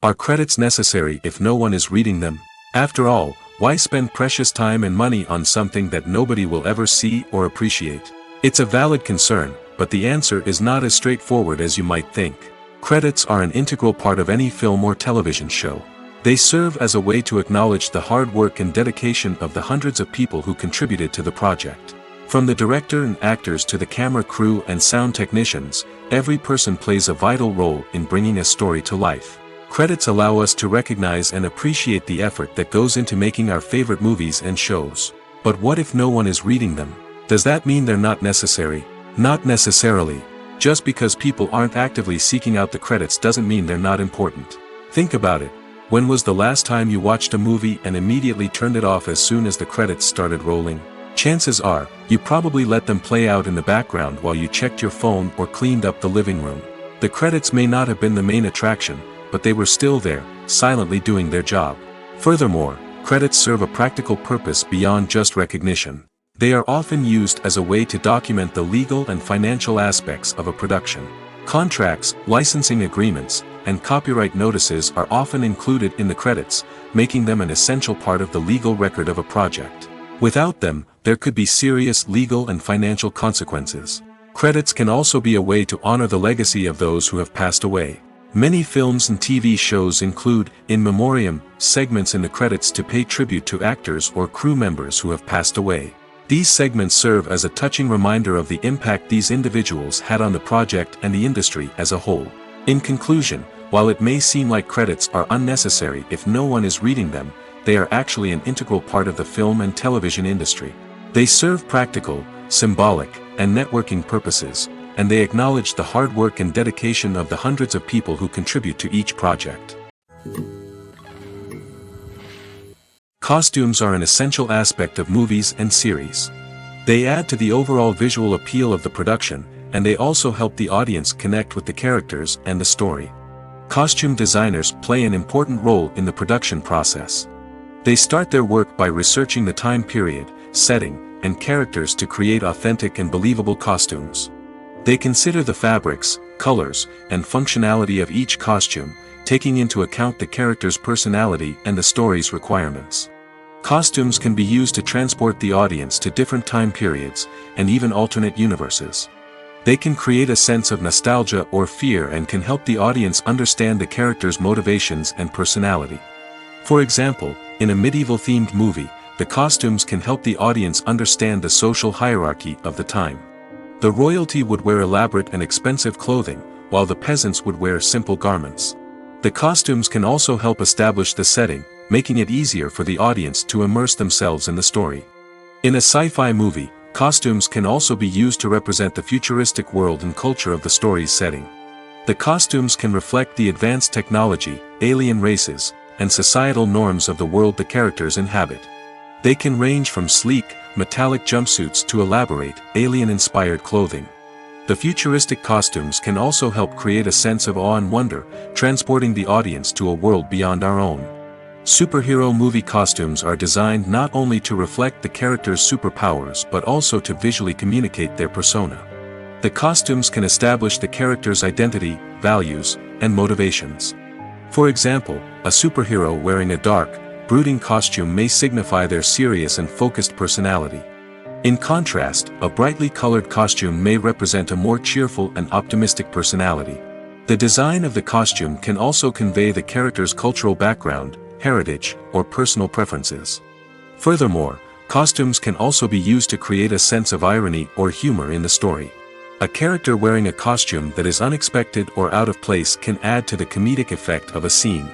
Are credits necessary if no one is reading them? After all, why spend precious time and money on something that nobody will ever see or appreciate? It's a valid concern, but the answer is not as straightforward as you might think. Credits are an integral part of any film or television show. They serve as a way to acknowledge the hard work and dedication of the hundreds of people who contributed to the project. From the director and actors to the camera crew and sound technicians, every person plays a vital role in bringing a story to life. Credits allow us to recognize and appreciate the effort that goes into making our favorite movies and shows. But what if no one is reading them? Does that mean they're not necessary? Not necessarily. Just because people aren't actively seeking out the credits doesn't mean they're not important. Think about it. When was the last time you watched a movie and immediately turned it off as soon as the credits started rolling? Chances are, you probably let them play out in the background while you checked your phone or cleaned up the living room. The credits may not have been the main attraction, but they were still there, silently doing their job. Furthermore, credits serve a practical purpose beyond just recognition. They are often used as a way to document the legal and financial aspects of a production. Contracts, licensing agreements, and copyright notices are often included in the credits, making them an essential part of the legal record of a project. Without them, there could be serious legal and financial consequences. Credits can also be a way to honor the legacy of those who have passed away. Many films and TV shows include, in memoriam, segments in the credits to pay tribute to actors or crew members who have passed away. These segments serve as a touching reminder of the impact these individuals had on the project and the industry as a whole. In conclusion, while it may seem like credits are unnecessary if no one is reading them, they are actually an integral part of the film and television industry. They serve practical, symbolic, and networking purposes, and they acknowledge the hard work and dedication of the hundreds of people who contribute to each project. Costumes are an essential aspect of movies and series. They add to the overall visual appeal of the production, and they also help the audience connect with the characters and the story. Costume designers play an important role in the production process. They start their work by researching the time period, setting, and characters to create authentic and believable costumes. They consider the fabrics, colors, and functionality of each costume, taking into account the character's personality and the story's requirements. Costumes can be used to transport the audience to different time periods, and even alternate universes. They can create a sense of nostalgia or fear and can help the audience understand the character's motivations and personality. For example, in a medieval-themed movie, the costumes can help the audience understand the social hierarchy of the time. The royalty would wear elaborate and expensive clothing, while the peasants would wear simple garments. The costumes can also help establish the setting, making it easier for the audience to immerse themselves in the story. In a sci-fi movie, costumes can also be used to represent the futuristic world and culture of the story's setting. The costumes can reflect the advanced technology, alien races, and societal norms of the world the characters inhabit. They can range from sleek, metallic jumpsuits to elaborate, alien-inspired clothing. The futuristic costumes can also help create a sense of awe and wonder, transporting the audience to a world beyond our own. Superhero movie costumes are designed not only to reflect the character's superpowers but also to visually communicate their persona. The costumes can establish the character's identity, values, and motivations. For example, a superhero wearing a dark, brooding costume may signify their serious and focused personality. In contrast, a brightly colored costume may represent a more cheerful and optimistic personality. The design of the costume can also convey the character's cultural background, heritage, or personal preferences. Furthermore, costumes can also be used to create a sense of irony or humor in the story. A character wearing a costume that is unexpected or out of place can add to the comedic effect of a scene.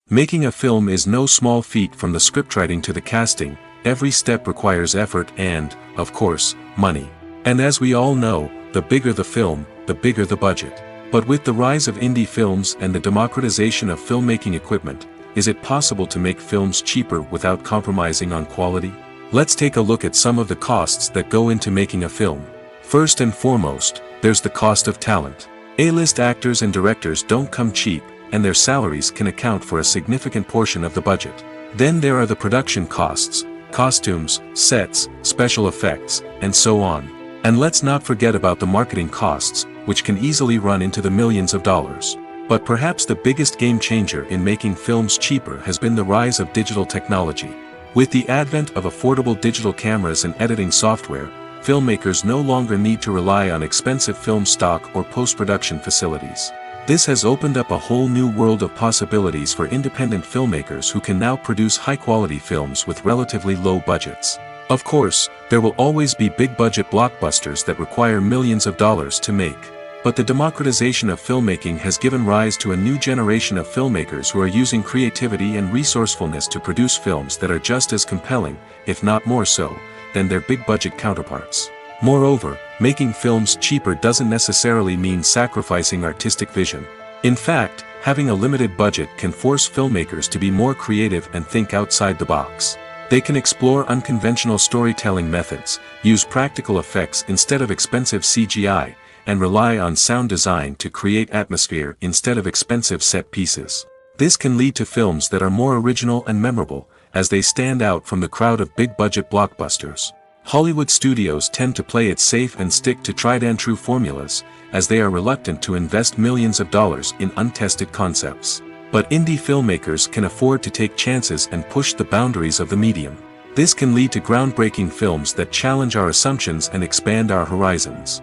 Making a film is no small feat. From the scriptwriting to the casting, every step requires effort and, of course, money. And as we all know, the bigger the film, the bigger the budget. But with the rise of indie films and the democratization of filmmaking equipment, is it possible to make films cheaper without compromising on quality? Let's take a look at some of the costs that go into making a film. First and foremost, there's the cost of talent. A-list actors and directors don't come cheap, and their salaries can account for a significant portion of the budget. Then there are the production costs, costumes, sets, special effects, and so on. And let's not forget about the marketing costs, which can easily run into the millions of dollars. But perhaps the biggest game changer in making films cheaper has been the rise of digital technology. With the advent of affordable digital cameras and editing software, filmmakers no longer need to rely on expensive film stock or post-production facilities. This has opened up a whole new world of possibilities for independent filmmakers who can now produce high-quality films with relatively low budgets. Of course, there will always be big-budget blockbusters that require millions of dollars to make. But the democratization of filmmaking has given rise to a new generation of filmmakers who are using creativity and resourcefulness to produce films that are just as compelling, if not more so, than their big-budget counterparts. Moreover, making films cheaper doesn't necessarily mean sacrificing artistic vision. In fact, having a limited budget can force filmmakers to be more creative and think outside the box. They can explore unconventional storytelling methods, use practical effects instead of expensive CGI, and rely on sound design to create atmosphere instead of expensive set pieces. This can lead to films that are more original and memorable, as they stand out from the crowd of big-budget blockbusters. Hollywood studios tend to play it safe and stick to tried-and-true formulas, as they are reluctant to invest millions of dollars in untested concepts. But indie filmmakers can afford to take chances and push the boundaries of the medium. This can lead to groundbreaking films that challenge our assumptions and expand our horizons.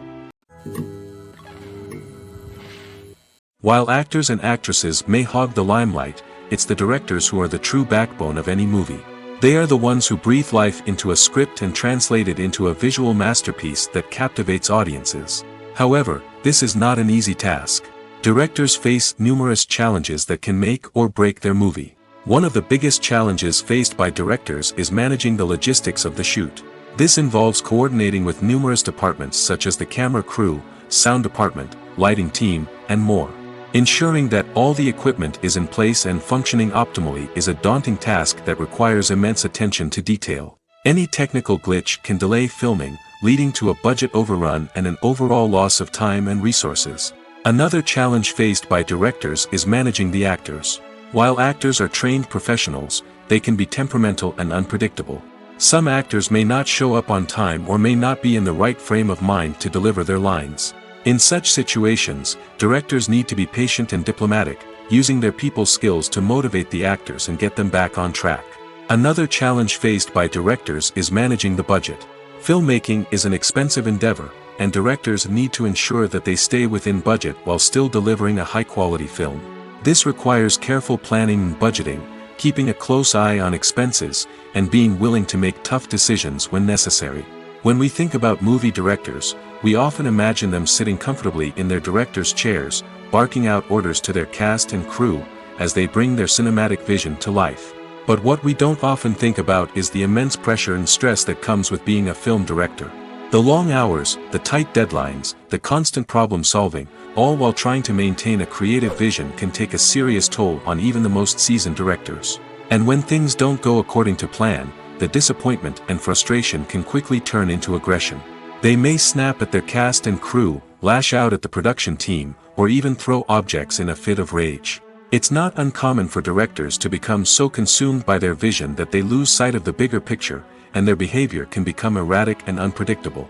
While actors and actresses may hog the limelight, it's the directors who are the true backbone of any movie. They are the ones who breathe life into a script and translate it into a visual masterpiece that captivates audiences. However, this is not an easy task. Directors face numerous challenges that can make or break their movie. One of the biggest challenges faced by directors is managing the logistics of the shoot. This involves coordinating with numerous departments such as the camera crew, sound department, lighting team, and more. Ensuring that all the equipment is in place and functioning optimally is a daunting task that requires immense attention to detail. Any technical glitch can delay filming, leading to a budget overrun and an overall loss of time and resources. Another challenge faced by directors is managing the actors. While actors are trained professionals, they can be temperamental and unpredictable. Some actors may not show up on time or may not be in the right frame of mind to deliver their lines. In such situations, directors need to be patient and diplomatic, using their people skills to motivate the actors and get them back on track. Another challenge faced by directors is managing the budget. Filmmaking is an expensive endeavor, and directors need to ensure that they stay within budget while still delivering a high-quality film. This requires careful planning and budgeting, keeping a close eye on expenses, and being willing to make tough decisions when necessary. When we think about movie directors, we often imagine them sitting comfortably in their director's chairs, barking out orders to their cast and crew, as they bring their cinematic vision to life. But what we don't often think about is the immense pressure and stress that comes with being a film director. The long hours, the tight deadlines, the constant problem solving, all while trying to maintain a creative vision can take a serious toll on even the most seasoned directors. And when things don't go according to plan, the disappointment and frustration can quickly turn into aggression. They may snap at their cast and crew, lash out at the production team, or even throw objects in a fit of rage. It's not uncommon for directors to become so consumed by their vision that they lose sight of the bigger picture, and their behavior can become erratic and unpredictable.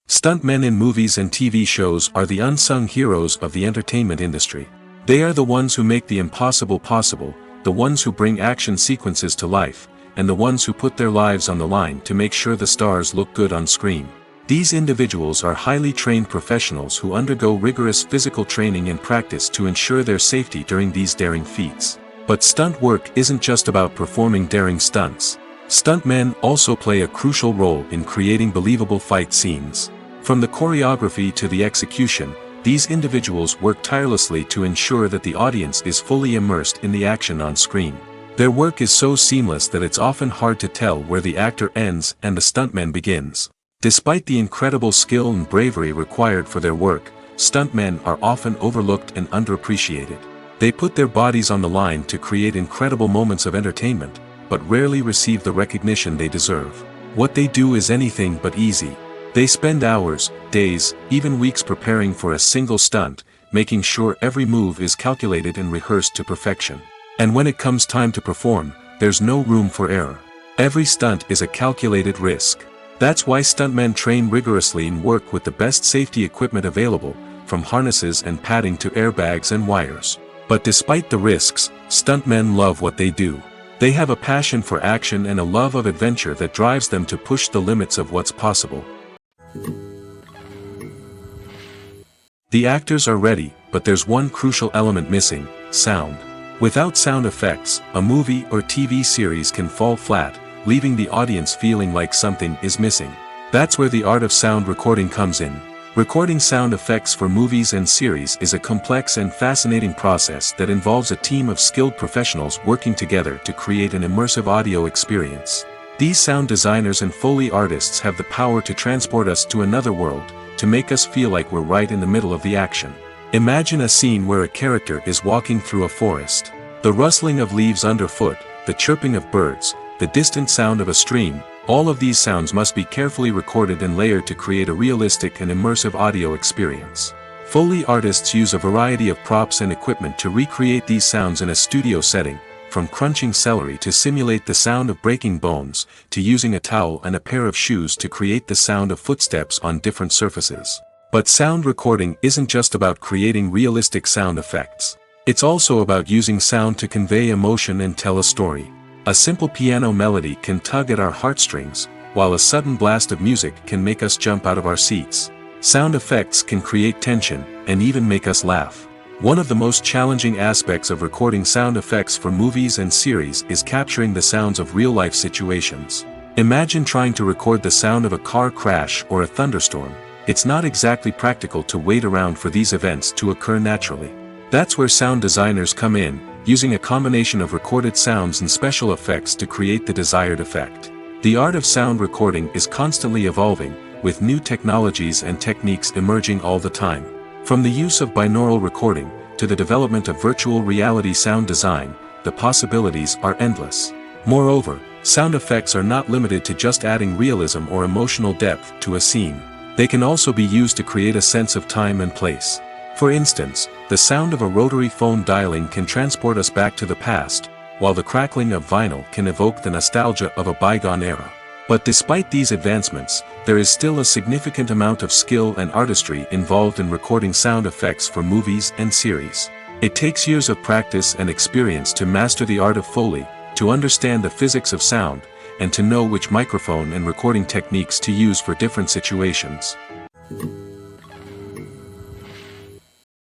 Stuntmen in movies and TV shows are the unsung heroes of the entertainment industry. They are the ones who make the impossible possible, the ones who bring action sequences to life, and the ones who put their lives on the line to make sure the stars look good on screen. These individuals are highly trained professionals who undergo rigorous physical training and practice to ensure their safety during these daring feats. But stunt work isn't just about performing daring stunts. Stuntmen also play a crucial role in creating believable fight scenes. From the choreography to the execution, these individuals work tirelessly to ensure that the audience is fully immersed in the action on screen. Their work is so seamless that it's often hard to tell where the actor ends and the stuntman begins. Despite the incredible skill and bravery required for their work, stuntmen are often overlooked and underappreciated. They put their bodies on the line to create incredible moments of entertainment, but rarely receive the recognition they deserve. What they do is anything but easy. They spend hours, days, even weeks preparing for a single stunt, making sure every move is calculated and rehearsed to perfection. And when it comes time to perform, there's no room for error. Every stunt is a calculated risk. That's why stuntmen train rigorously and work with the best safety equipment available, from harnesses and padding to airbags and wires. But despite the risks, stuntmen love what they do. They have a passion for action and a love of adventure that drives them to push the limits of what's possible. The actors are ready, but there's one crucial element missing: sound. Without sound effects, a movie or TV series can fall flat, leaving the audience feeling like something is missing. That's where the art of sound recording comes in. Recording sound effects for movies and series is a complex and fascinating process that involves a team of skilled professionals working together to create an immersive audio experience. These sound designers and Foley artists have the power to transport us to another world, to make us feel like we're right in the middle of the action. Imagine a scene where a character is walking through a forest. The rustling of leaves underfoot, the chirping of birds, the distant sound of a stream, all of these sounds must be carefully recorded and layered to create a realistic and immersive audio experience. Foley artists use a variety of props and equipment to recreate these sounds in a studio setting, from crunching celery to simulate the sound of breaking bones, to using a towel and a pair of shoes to create the sound of footsteps on different surfaces. But sound recording isn't just about creating realistic sound effects. It's also about using sound to convey emotion and tell a story. A simple piano melody can tug at our heartstrings, while a sudden blast of music can make us jump out of our seats. Sound effects can create tension, and even make us laugh. One of the most challenging aspects of recording sound effects for movies and series is capturing the sounds of real-life situations. Imagine trying to record the sound of a car crash or a thunderstorm. It's not exactly practical to wait around for these events to occur naturally. That's where sound designers come in, using a combination of recorded sounds and special effects to create the desired effect. The art of sound recording is constantly evolving, with new technologies and techniques emerging all the time. From the use of binaural recording, to the development of virtual reality sound design, the possibilities are endless. Moreover, sound effects are not limited to just adding realism or emotional depth to a scene. They can also be used to create a sense of time and place. For instance, the sound of a rotary phone dialing can transport us back to the past, while the crackling of vinyl can evoke the nostalgia of a bygone era. But despite these advancements, there is still a significant amount of skill and artistry involved in recording sound effects for movies and series. It takes years of practice and experience to master the art of Foley, to understand the physics of sound, and to know which microphone and recording techniques to use for different situations.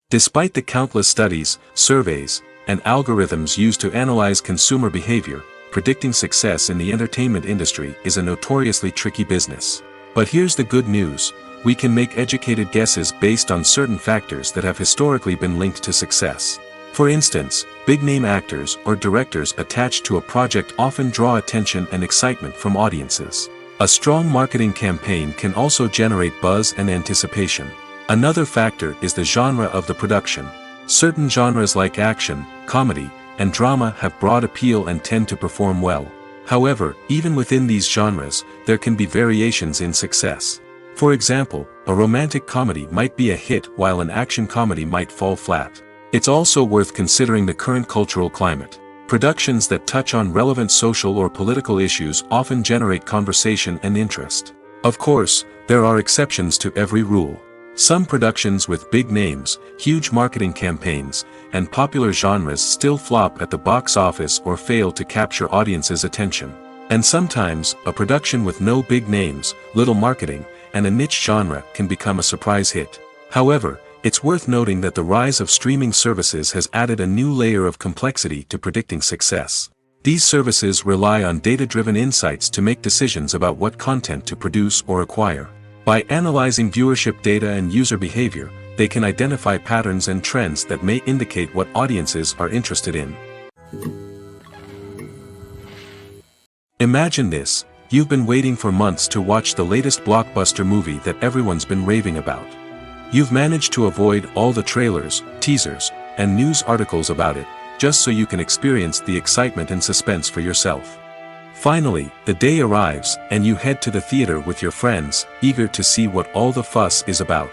Despite the countless studies, surveys, and algorithms used to analyze consumer behavior, predicting success in the entertainment industry is a notoriously tricky business. But here's the good news: we can make educated guesses based on certain factors that have historically been linked to success. For instance, big-name actors or directors attached to a project often draw attention and excitement from audiences. A strong marketing campaign can also generate buzz and anticipation. Another factor is the genre of the production. Certain genres like action, comedy, and drama have broad appeal and tend to perform well. However, even within these genres, there can be variations in success. For example, a romantic comedy might be a hit while an action comedy might fall flat. It's also worth considering the current cultural climate. Productions that touch on relevant social or political issues often generate conversation and interest. Of course, there are exceptions to every rule. Some productions with big names, huge marketing campaigns, and popular genres still flop at the box office or fail to capture audiences' attention. And sometimes, a production with no big names, little marketing, and a niche genre can become a surprise hit. However, it's worth noting that the rise of streaming services has added a new layer of complexity to predicting success. These services rely on data-driven insights to make decisions about what content to produce or acquire. By analyzing viewership data and user behavior, they can identify patterns and trends that may indicate what audiences are interested in. Imagine this: you've been waiting for months to watch the latest blockbuster movie that everyone's been raving about. You've managed to avoid all the trailers, teasers, and news articles about it, just so you can experience the excitement and suspense for yourself. Finally, the day arrives, and you head to the theater with your friends, eager to see what all the fuss is about.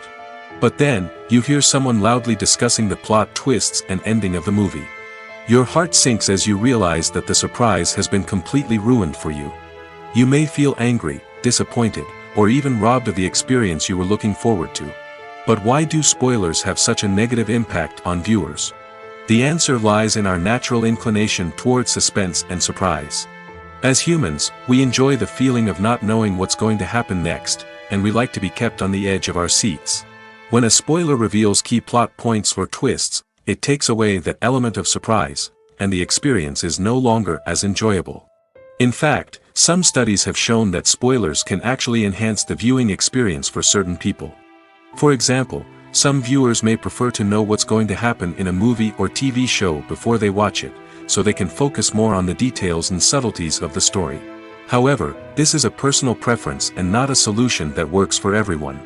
But then, you hear someone loudly discussing the plot twists and ending of the movie. Your heart sinks as you realize that the surprise has been completely ruined for you. You may feel angry, disappointed, or even robbed of the experience you were looking forward to. But why do spoilers have such a negative impact on viewers? The answer lies in our natural inclination toward suspense and surprise. As humans, we enjoy the feeling of not knowing what's going to happen next, and we like to be kept on the edge of our seats. When a spoiler reveals key plot points or twists, it takes away that element of surprise, and the experience is no longer as enjoyable. In fact, some studies have shown that spoilers can actually enhance the viewing experience for certain people. For example, some viewers may prefer to know what's going to happen in a movie or TV show before they watch it, so they can focus more on the details and subtleties of the story. However, this is a personal preference and not a solution that works for everyone.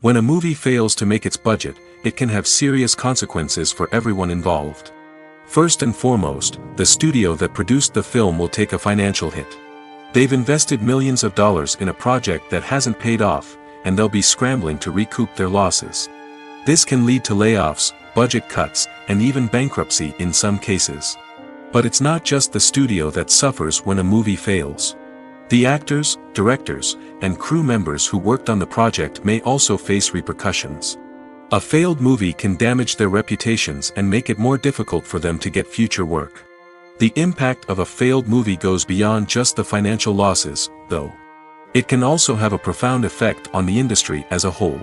When a movie fails to make its budget, it can have serious consequences for everyone involved. First and foremost, the studio that produced the film will take a financial hit. They've invested millions of dollars in a project that hasn't paid off, and they'll be scrambling to recoup their losses. This can lead to layoffs, budget cuts, and even bankruptcy in some cases. But it's not just the studio that suffers when a movie fails. The actors, directors, and crew members who worked on the project may also face repercussions. A failed movie can damage their reputations and make it more difficult for them to get future work. The impact of a failed movie goes beyond just the financial losses, though. It can also have a profound effect on the industry as a whole.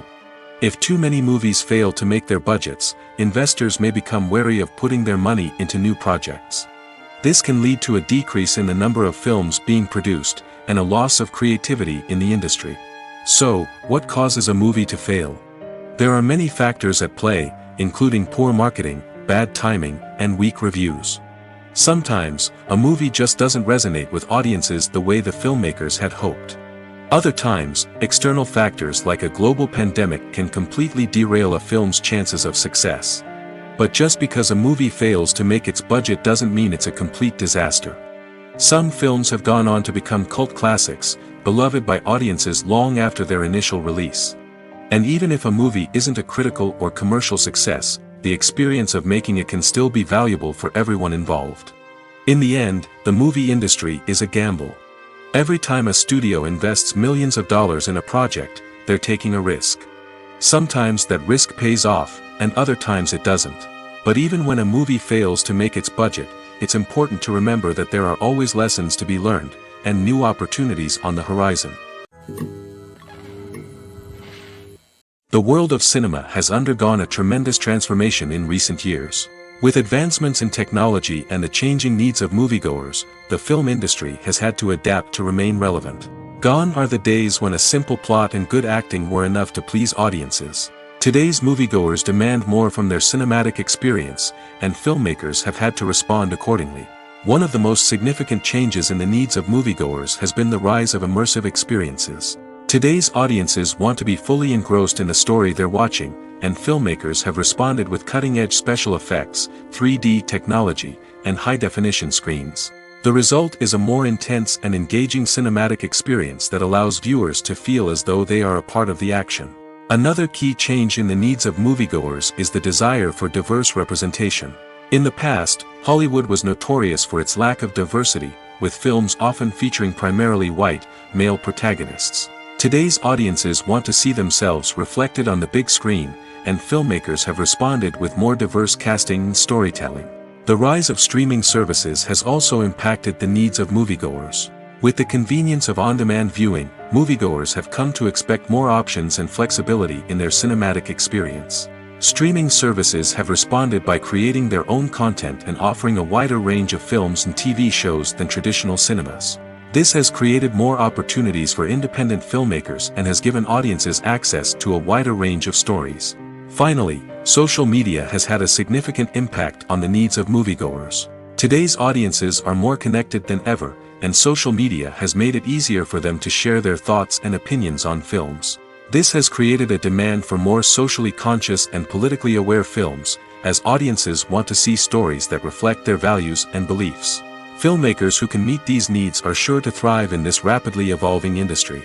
If too many movies fail to make their budgets, investors may become wary of putting their money into new projects. This can lead to a decrease in the number of films being produced, and a loss of creativity in the industry. So, what causes a movie to fail? There are many factors at play, including poor marketing, bad timing, and weak reviews. Sometimes, a movie just doesn't resonate with audiences the way the filmmakers had hoped. Other times, external factors like a global pandemic can completely derail a film's chances of success. But just because a movie fails to make its budget doesn't mean it's a complete disaster. Some films have gone on to become cult classics, beloved by audiences long after their initial release. And even if a movie isn't a critical or commercial success, the experience of making it can still be valuable for everyone involved. In the end, the movie industry is a gamble. Every time a studio invests millions of dollars in a project, they're taking a risk. Sometimes that risk pays off, and other times it doesn't. But even when a movie fails to make its budget, it's important to remember that there are always lessons to be learned, and new opportunities on the horizon. The world of cinema has undergone a tremendous transformation in recent years. With advancements in technology and the changing needs of moviegoers, the film industry has had to adapt to remain relevant. Gone are the days when a simple plot and good acting were enough to please audiences. Today's moviegoers demand more from their cinematic experience, and filmmakers have had to respond accordingly. One of the most significant changes in the needs of moviegoers has been the rise of immersive experiences. Today's audiences want to be fully engrossed in the story they're watching, and filmmakers have responded with cutting-edge special effects, 3D technology, and high-definition screens. The result is a more intense and engaging cinematic experience that allows viewers to feel as though they are a part of the action. Another key change in the needs of moviegoers is the desire for diverse representation. In the past, Hollywood was notorious for its lack of diversity, with films often featuring primarily white, male protagonists. Today's audiences want to see themselves reflected on the big screen, and filmmakers have responded with more diverse casting and storytelling. The rise of streaming services has also impacted the needs of moviegoers. With the convenience of on-demand viewing, moviegoers have come to expect more options and flexibility in their cinematic experience. Streaming services have responded by creating their own content and offering a wider range of films and TV shows than traditional cinemas. This has created more opportunities for independent filmmakers and has given audiences access to a wider range of stories. Finally, social media has had a significant impact on the needs of moviegoers. Today's audiences are more connected than ever, and social media has made it easier for them to share their thoughts and opinions on films. This has created a demand for more socially conscious and politically aware films, as audiences want to see stories that reflect their values and beliefs. Filmmakers who can meet these needs are sure to thrive in this rapidly evolving industry.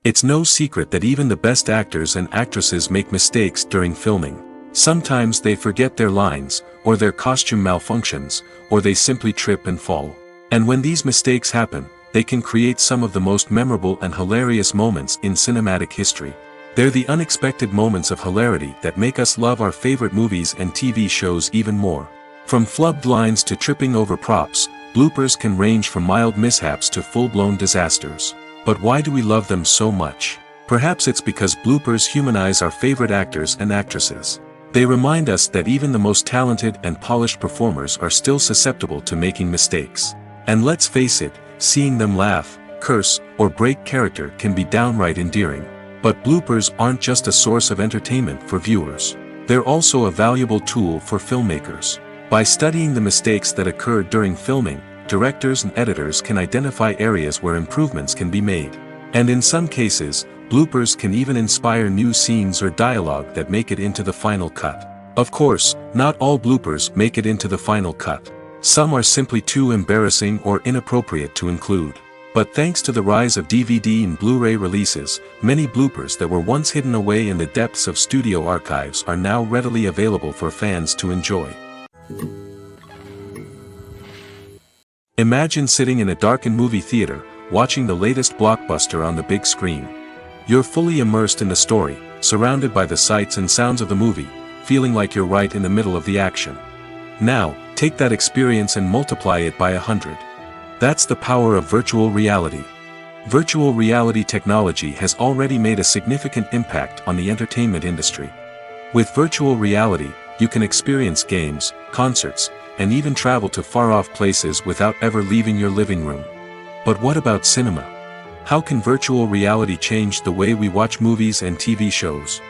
It's no secret that even the best actors and actresses make mistakes during filming. Sometimes they forget their lines, or their costume malfunctions, or they simply trip and fall. And when these mistakes happen, they can create some of the most memorable and hilarious moments in cinematic history. They're the unexpected moments of hilarity that make us love our favorite movies and TV shows even more. From flubbed lines to tripping over props, bloopers can range from mild mishaps to full-blown disasters. But why do we love them so much? Perhaps it's because bloopers humanize our favorite actors and actresses. They remind us that even the most talented and polished performers are still susceptible to making mistakes. And let's face it, seeing them laugh, curse, or break character can be downright endearing. But bloopers aren't just a source of entertainment for viewers. They're also a valuable tool for filmmakers. By studying the mistakes that occurred during filming, directors and editors can identify areas where improvements can be made. And in some cases, bloopers can even inspire new scenes or dialogue that make it into the final cut. Of course, not all bloopers make it into the final cut. Some are simply too embarrassing or inappropriate to include. But thanks to the rise of DVD and Blu-ray releases, many bloopers that were once hidden away in the depths of studio archives are now readily available for fans to enjoy. Imagine sitting in a darkened movie theater, watching the latest blockbuster on the big screen. You're fully immersed in the story, surrounded by the sights and sounds of the movie, feeling like you're right in the middle of the action. Now, take that experience and multiply it by 100. That's the power of virtual reality. Virtual reality technology has already made a significant impact on the entertainment industry. With virtual reality, you can experience games, concerts, and even travel to far-off places without ever leaving your living room. But what about cinema? How can virtual reality change the way we watch movies and TV shows?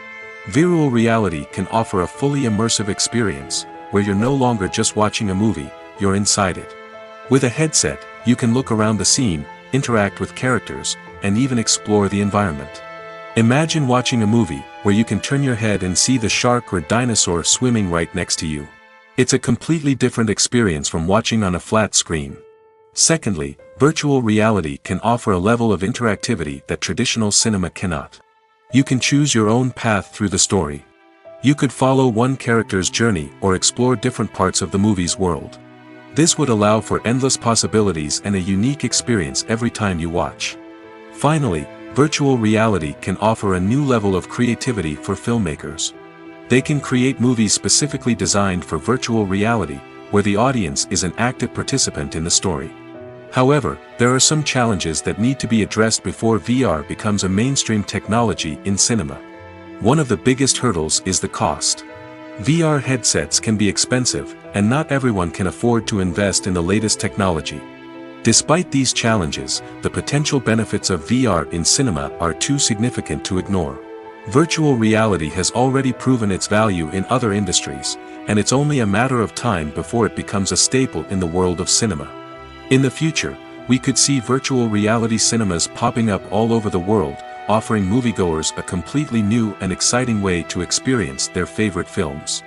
Virtual reality can offer a fully immersive experience, where you're no longer just watching a movie, you're inside it. With a headset, you can look around the scene, interact with characters, and even explore the environment. Imagine watching a movie, where you can turn your head and see the shark or dinosaur swimming right next to you. It's a completely different experience from watching on a flat screen. Secondly, virtual reality can offer a level of interactivity that traditional cinema cannot. You can choose your own path through the story. You could follow one character's journey or explore different parts of the movie's world. This would allow for endless possibilities and a unique experience every time you watch. Finally, virtual reality can offer a new level of creativity for filmmakers. They can create movies specifically designed for virtual reality, where the audience is an active participant in the story. However, there are some challenges that need to be addressed before VR becomes a mainstream technology in cinema. One of the biggest hurdles is the cost. VR headsets can be expensive, and not everyone can afford to invest in the latest technology. Despite these challenges, the potential benefits of VR in cinema are too significant to ignore. Virtual reality has already proven its value in other industries, and it's only a matter of time before it becomes a staple in the world of cinema. In the future, we could see virtual reality cinemas popping up all over the world, offering moviegoers a completely new and exciting way to experience their favorite films.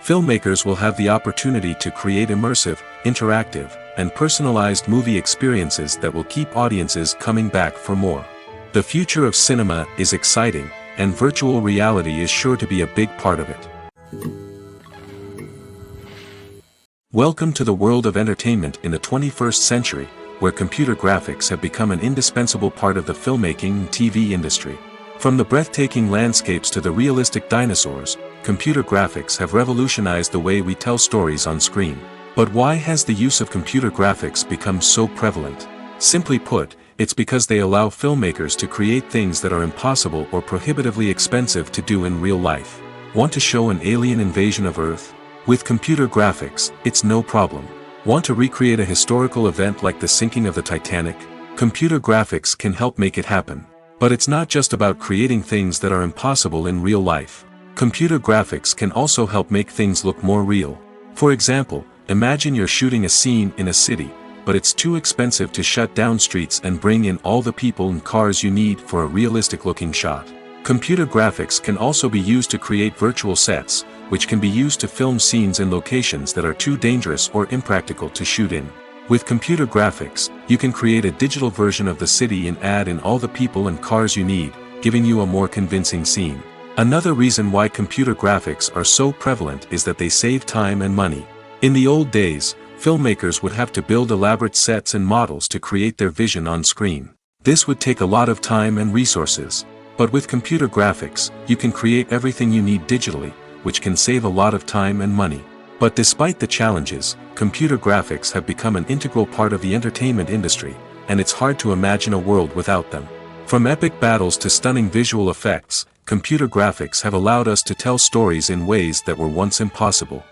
Filmmakers will have the opportunity to create immersive, interactive, and personalized movie experiences that will keep audiences coming back for more. The future of cinema is exciting, and virtual reality is sure to be a big part of it. Welcome to the world of entertainment in the 21st century, where computer graphics have become an indispensable part of the filmmaking and TV industry. From the breathtaking landscapes to the realistic dinosaurs, computer graphics have revolutionized the way we tell stories on screen. But why has the use of computer graphics become so prevalent? Simply put, it's because they allow filmmakers to create things that are impossible or prohibitively expensive to do in real life. Want to show an alien invasion of Earth? With computer graphics, it's no problem. Want to recreate a historical event like the sinking of the Titanic? Computer graphics can help make it happen. But it's not just about creating things that are impossible in real life. Computer graphics can also help make things look more real. For example, imagine you're shooting a scene in a city, but it's too expensive to shut down streets and bring in all the people and cars you need for a realistic-looking shot. Computer graphics can also be used to create virtual sets, which can be used to film scenes in locations that are too dangerous or impractical to shoot in. With computer graphics, you can create a digital version of the city and add in all the people and cars you need, giving you a more convincing scene. Another reason why computer graphics are so prevalent is that they save time and money. In the old days, filmmakers would have to build elaborate sets and models to create their vision on screen. This would take a lot of time and resources. But with computer graphics, you can create everything you need digitally, which can save a lot of time and money. But despite the challenges, computer graphics have become an integral part of the entertainment industry, and it's hard to imagine a world without them. From epic battles to stunning visual effects, computer graphics have allowed us to tell stories in ways that were once impossible.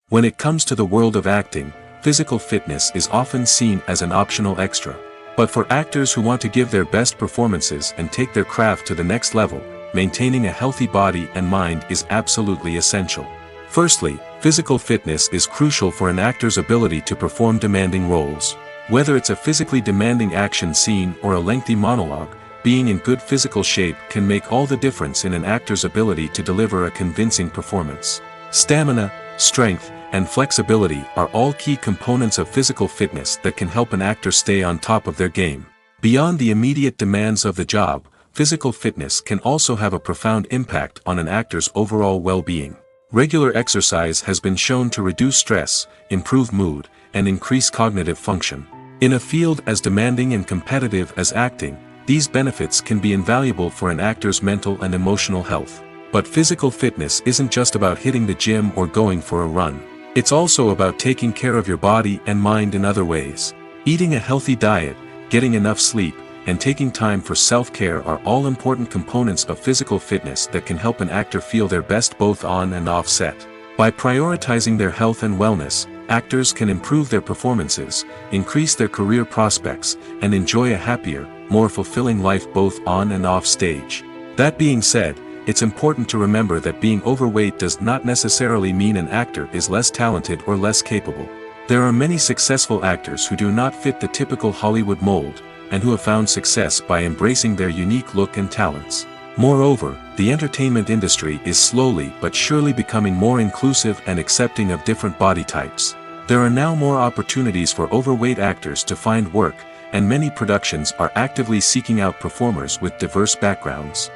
When it comes to the world of acting, physical fitness is often seen as an optional extra. But for actors who want to give their best performances and take their craft to the next level, maintaining a healthy body and mind is absolutely essential. Firstly, physical fitness is crucial for an actor's ability to perform demanding roles. Whether it's a physically demanding action scene or a lengthy monologue, being in good physical shape can make all the difference in an actor's ability to deliver a convincing performance. Stamina, strength, and flexibility are all key components of physical fitness that can help an actor stay on top of their game. Beyond the immediate demands of the job, physical fitness can also have a profound impact on an actor's overall well-being. Regular exercise has been shown to reduce stress, improve mood, and increase cognitive function. In a field as demanding and competitive as acting, these benefits can be invaluable for an actor's mental and emotional health. But physical fitness isn't just about hitting the gym or going for a run. It's also about taking care of your body and mind in other ways. Eating a healthy diet, getting enough sleep, and taking time for self-care are all important components of physical fitness that can help an actor feel their best both on and off set. By prioritizing their health and wellness, actors can improve their performances, increase their career prospects, and enjoy a happier, more fulfilling life both on and off stage. That being said, it's important to remember that being overweight does not necessarily mean an actor is less talented or less capable. There are many successful actors who do not fit the typical Hollywood mold, and who have found success by embracing their unique look and talents. Moreover, the entertainment industry is slowly but surely becoming more inclusive and accepting of different body types. There are now more opportunities for overweight actors to find work, and many productions are actively seeking out performers with diverse backgrounds.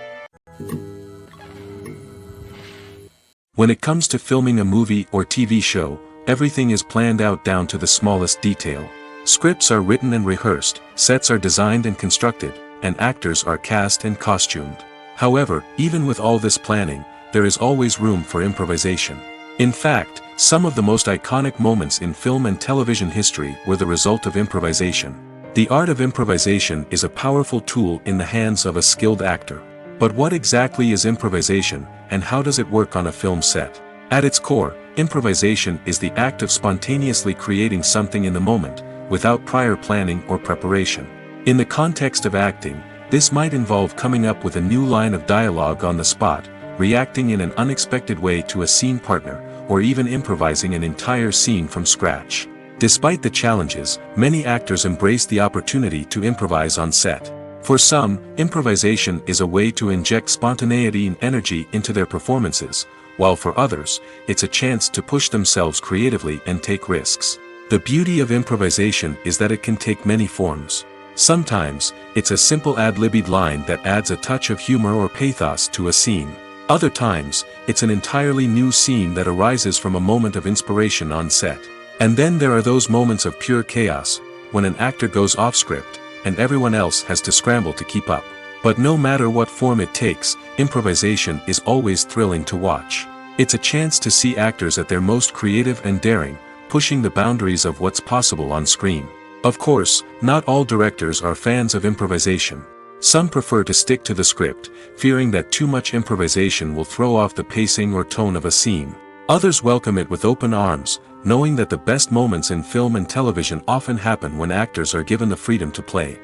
When it comes to filming a movie or TV show, everything is planned out down to the smallest detail. Scripts are written and rehearsed, sets are designed and constructed, and actors are cast and costumed. However, even with all this planning, there is always room for improvisation. In fact, some of the most iconic moments in film and television history were the result of improvisation. The art of improvisation is a powerful tool in the hands of a skilled actor. But what exactly is improvisation, and how does it work on a film set? At its core, improvisation is the act of spontaneously creating something in the moment, without prior planning or preparation. In the context of acting, this might involve coming up with a new line of dialogue on the spot, reacting in an unexpected way to a scene partner, or even improvising an entire scene from scratch. Despite the challenges, many actors embrace the opportunity to improvise on set. For some, improvisation is a way to inject spontaneity and energy into their performances, while for others, it's a chance to push themselves creatively and take risks. The beauty of improvisation is that it can take many forms. Sometimes, it's a simple ad-libbed line that adds a touch of humor or pathos to a scene. Other times, it's an entirely new scene that arises from a moment of inspiration on set. And then there are those moments of pure chaos, when an actor goes off script, and everyone else has to scramble to keep up. But no matter what form it takes, improvisation is always thrilling to watch. It's a chance to see actors at their most creative and daring, pushing the boundaries of what's possible on screen. Of course, not all directors are fans of improvisation. Some prefer to stick to the script, fearing that too much improvisation will throw off the pacing or tone of a scene. Others welcome it with open arms, knowing that the best moments in film and television often happen when actors are given the freedom to play.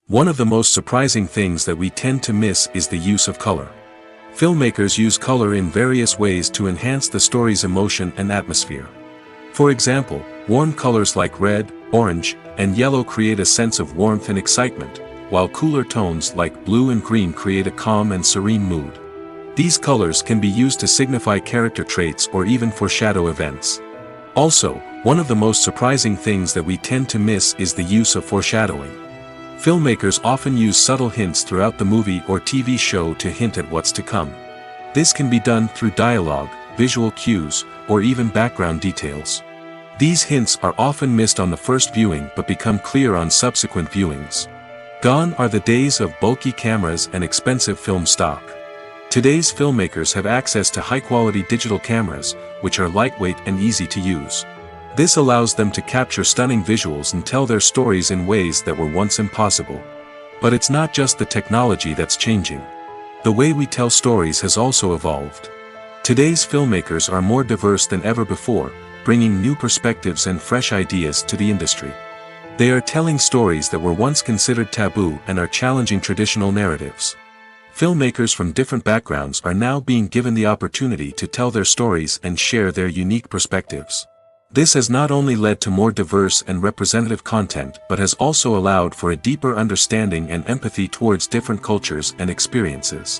One of the most surprising things that we tend to miss is the use of color. Filmmakers use color in various ways to enhance the story's emotion and atmosphere. For example, warm colors like red, orange, and yellow create a sense of warmth and excitement, while cooler tones like blue and green create a calm and serene mood. These colors can be used to signify character traits or even foreshadow events. Also, one of the most surprising things that we tend to miss is the use of foreshadowing. Filmmakers often use subtle hints throughout the movie or TV show to hint at what's to come. This can be done through dialogue, visual cues, or even background details. These hints are often missed on the first viewing but become clear on subsequent viewings. Gone are the days of bulky cameras and expensive film stock. Today's filmmakers have access to high-quality digital cameras, which are lightweight and easy to use. This allows them to capture stunning visuals and tell their stories in ways that were once impossible. But it's not just the technology that's changing. The way we tell stories has also evolved. Today's filmmakers are more diverse than ever before, bringing new perspectives and fresh ideas to the industry. They are telling stories that were once considered taboo and are challenging traditional narratives. Filmmakers from different backgrounds are now being given the opportunity to tell their stories and share their unique perspectives. This has not only led to more diverse and representative content but has also allowed for a deeper understanding and empathy towards different cultures and experiences.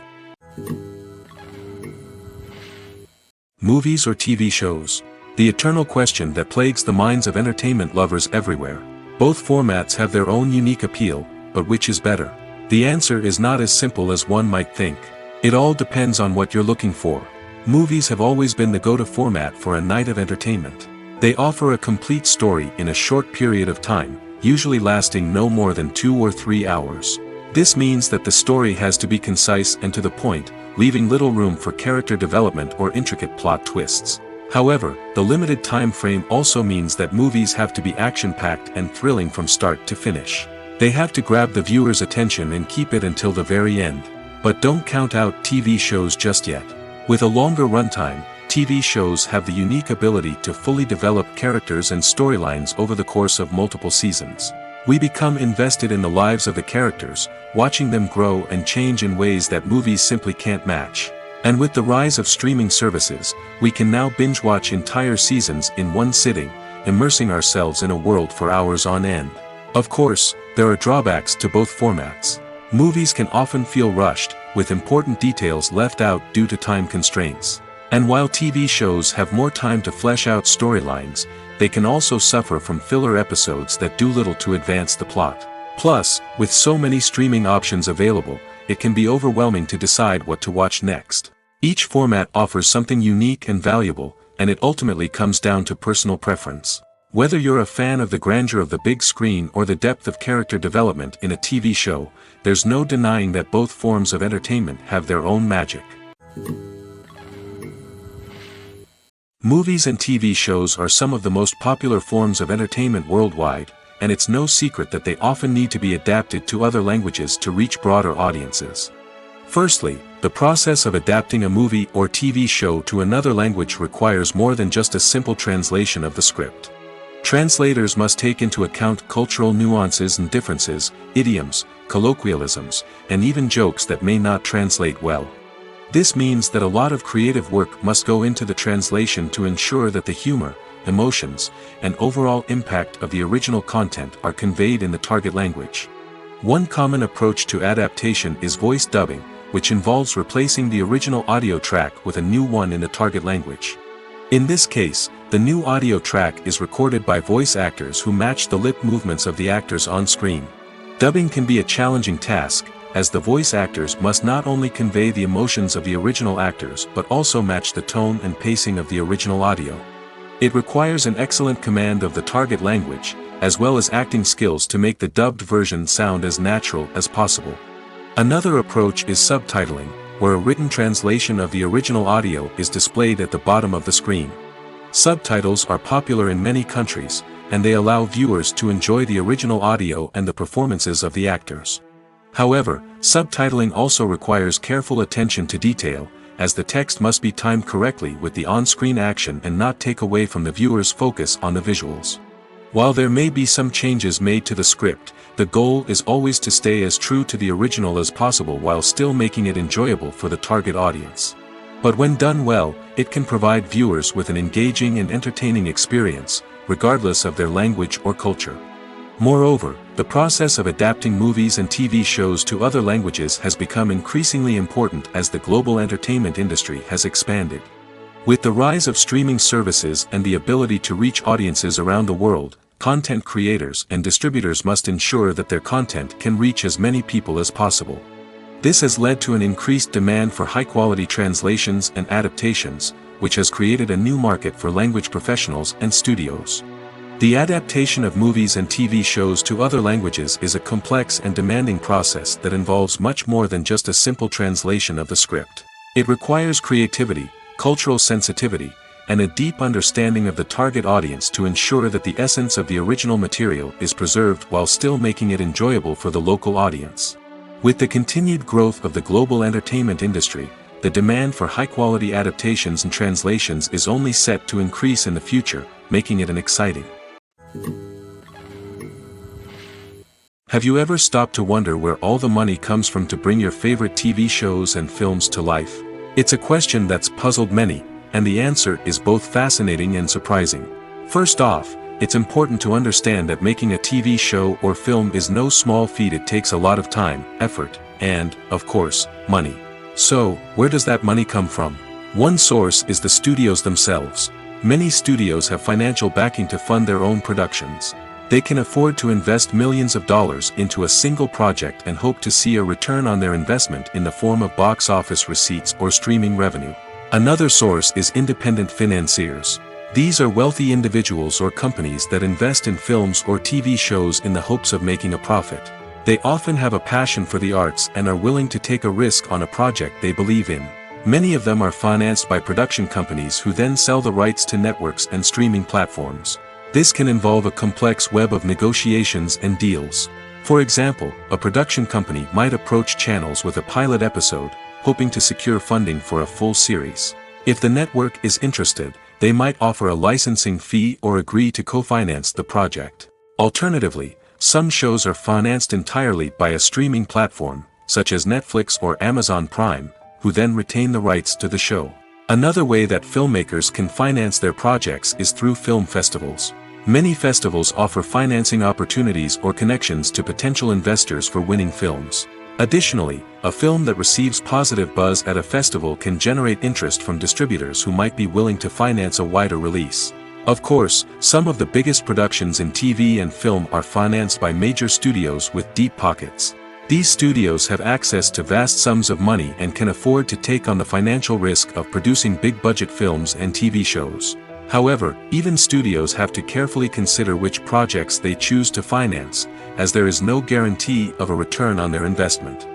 Movies or TV shows? The eternal question that plagues the minds of entertainment lovers everywhere. Both formats have their own unique appeal, but which is better? The answer is not as simple as one might think. It all depends on what you're looking for. Movies have always been the go-to format for a night of entertainment. They offer a complete story in a short period of time, usually lasting no more than 2 or 3 hours. This means that the story has to be concise and to the point, leaving little room for character development or intricate plot twists. However, the limited time frame also means that movies have to be action-packed and thrilling from start to finish. They have to grab the viewer's attention and keep it until the very end. But don't count out TV shows just yet. With a longer runtime, TV shows have the unique ability to fully develop characters and storylines over the course of multiple seasons. We become invested in the lives of the characters, watching them grow and change in ways that movies simply can't match. And with the rise of streaming services, we can now binge-watch entire seasons in one sitting, immersing ourselves in a world for hours on end. Of course, there are drawbacks to both formats. Movies can often feel rushed, with important details left out due to time constraints. And while TV shows have more time to flesh out storylines, they can also suffer from filler episodes that do little to advance the plot. Plus, with so many streaming options available, it can be overwhelming to decide what to watch next. Each format offers something unique and valuable, and it ultimately comes down to personal preference. Whether you're a fan of the grandeur of the big screen or the depth of character development in a TV show, there's no denying that both forms of entertainment have their own magic. Movies and TV shows are some of the most popular forms of entertainment worldwide, and it's no secret that they often need to be adapted to other languages to reach broader audiences. Firstly, the process of adapting a movie or TV show to another language requires more than just a simple translation of the script. Translators must take into account cultural nuances and differences, idioms, colloquialisms, and even jokes that may not translate well. This means that a lot of creative work must go into the translation to ensure that the humor, emotions, and overall impact of the original content are conveyed in the target language. One common approach to adaptation is voice dubbing, which involves replacing the original audio track with a new one in the target language. In this case, the new audio track is recorded by voice actors who match the lip movements of the actors on screen. Dubbing can be a challenging task, as the voice actors must not only convey the emotions of the original actors but also match the tone and pacing of the original audio. It requires an excellent command of the target language, as well as acting skills to make the dubbed version sound as natural as possible. Another approach is subtitling, where a written translation of the original audio is displayed at the bottom of the screen. Subtitles are popular in many countries, and they allow viewers to enjoy the original audio and the performances of the actors. However, subtitling also requires careful attention to detail, as the text must be timed correctly with the on-screen action and not take away from the viewer's focus on the visuals. While there may be some changes made to the script, the goal is always to stay as true to the original as possible while still making it enjoyable for the target audience. But when done well, it can provide viewers with an engaging and entertaining experience, regardless of their language or culture. Moreover, the process of adapting movies and TV shows to other languages has become increasingly important as the global entertainment industry has expanded. With the rise of streaming services and the ability to reach audiences around the world, content creators and distributors must ensure that their content can reach as many people as possible. This has led to an increased demand for high-quality translations and adaptations, which has created a new market for language professionals and studios. The adaptation of movies and TV shows to other languages is a complex and demanding process that involves much more than just a simple translation of the script. It requires creativity, cultural sensitivity, and a deep understanding of the target audience to ensure that the essence of the original material is preserved while still making it enjoyable for the local audience. With the continued growth of the global entertainment industry, the demand for high-quality adaptations and translations is only set to increase in the future, making it an exciting. Have you ever stopped to wonder where all the money comes from to bring your favorite TV shows and films to life? It's a question that's puzzled many, and the answer is both fascinating and surprising. First off, it's important to understand that making a TV show or film is no small feat. It takes a lot of time, effort, and, of course, money. So, where does that money come from? One source is the studios themselves. Many studios have financial backing to fund their own productions. They can afford to invest millions of dollars into a single project and hope to see a return on their investment in the form of box office receipts or streaming revenue. Another source is independent financiers. These are wealthy individuals or companies that invest in films or TV shows in the hopes of making a profit. They often have a passion for the arts and are willing to take a risk on a project they believe in. Many of them are financed by production companies who then sell the rights to networks and streaming platforms. This can involve a complex web of negotiations and deals. For example, a production company might approach channels with a pilot episode, hoping to secure funding for a full series. If the network is interested, they might offer a licensing fee or agree to co-finance the project. Alternatively, some shows are financed entirely by a streaming platform, such as Netflix or Amazon Prime, who then retain the rights to the show. Another way that filmmakers can finance their projects is through film festivals. Many festivals offer financing opportunities or connections to potential investors for winning films. Additionally, a film that receives positive buzz at a festival can generate interest from distributors who might be willing to finance a wider release. Of course, some of the biggest productions in TV and film are financed by major studios with deep pockets. These studios have access to vast sums of money and can afford to take on the financial risk of producing big-budget films and TV shows. However, even studios have to carefully consider which projects they choose to finance, as there is no guarantee of a return on their investment.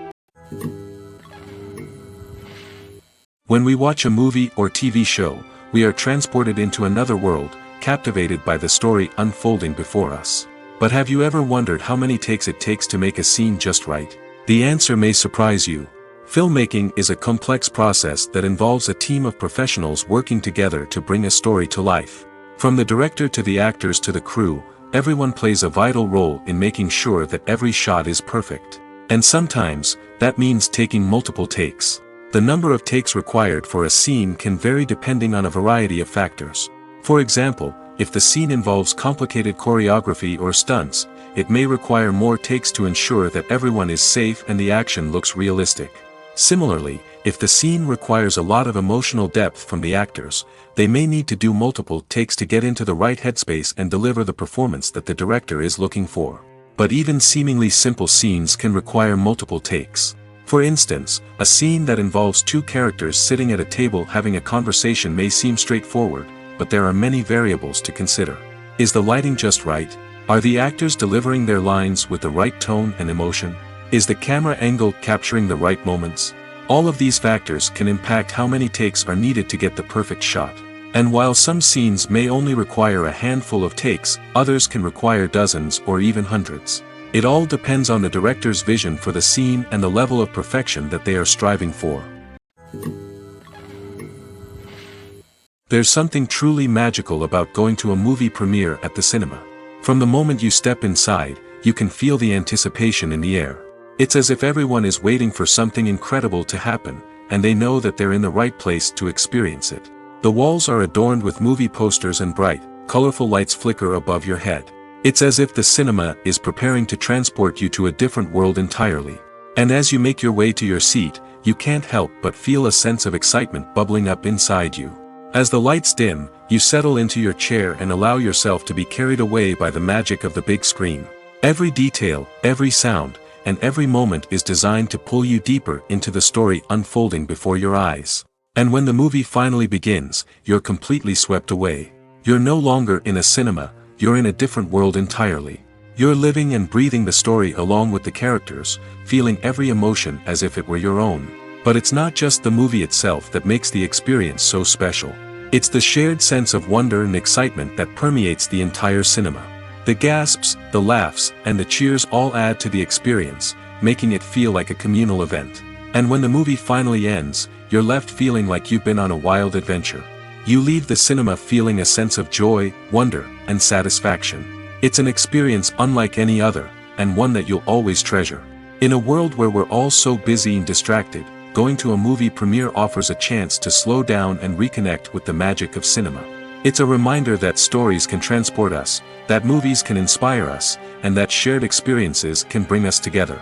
When we watch a movie or TV show, we are transported into another world, captivated by the story unfolding before us. But have you ever wondered how many takes it takes to make a scene just right? The answer may surprise you. Filmmaking is a complex process that involves a team of professionals working together to bring a story to life. From the director to the actors to the crew, everyone plays a vital role in making sure that every shot is perfect. And sometimes, that means taking multiple takes. The number of takes required for a scene can vary depending on a variety of factors. For example, if the scene involves complicated choreography or stunts, it may require more takes to ensure that everyone is safe and the action looks realistic. Similarly, if the scene requires a lot of emotional depth from the actors, they may need to do multiple takes to get into the right headspace and deliver the performance that the director is looking for. But even seemingly simple scenes can require multiple takes. For instance, a scene that involves two characters sitting at a table having a conversation may seem straightforward, but there are many variables to consider. Is the lighting just right? Are the actors delivering their lines with the right tone and emotion? Is the camera angle capturing the right moments? All of these factors can impact how many takes are needed to get the perfect shot. And while some scenes may only require a handful of takes, others can require dozens or even hundreds. It all depends on the director's vision for the scene and the level of perfection that they are striving for. There's something truly magical about going to a movie premiere at the cinema. From the moment you step inside, you can feel the anticipation in the air. It's as if everyone is waiting for something incredible to happen, and they know that they're in the right place to experience it. The walls are adorned with movie posters and bright, colorful lights flicker above your head. It's as if the cinema is preparing to transport you to a different world entirely. And as you make your way to your seat, you can't help but feel a sense of excitement bubbling up inside you. As the lights dim, you settle into your chair and allow yourself to be carried away by the magic of the big screen. Every detail, every sound, and every moment is designed to pull you deeper into the story unfolding before your eyes. And when the movie finally begins, you're completely swept away. You're no longer in a cinema, you're in a different world entirely. You're living and breathing the story along with the characters, feeling every emotion as if it were your own. But it's not just the movie itself that makes the experience so special. It's the shared sense of wonder and excitement that permeates the entire cinema. The gasps, the laughs, and the cheers all add to the experience, making it feel like a communal event. And when the movie finally ends, you're left feeling like you've been on a wild adventure. You leave the cinema feeling a sense of joy, wonder, and satisfaction. It's an experience unlike any other, and one that you'll always treasure. In a world where we're all so busy and distracted, going to a movie premiere offers a chance to slow down and reconnect with the magic of cinema. It's a reminder that stories can transport us, that movies can inspire us, and that shared experiences can bring us together.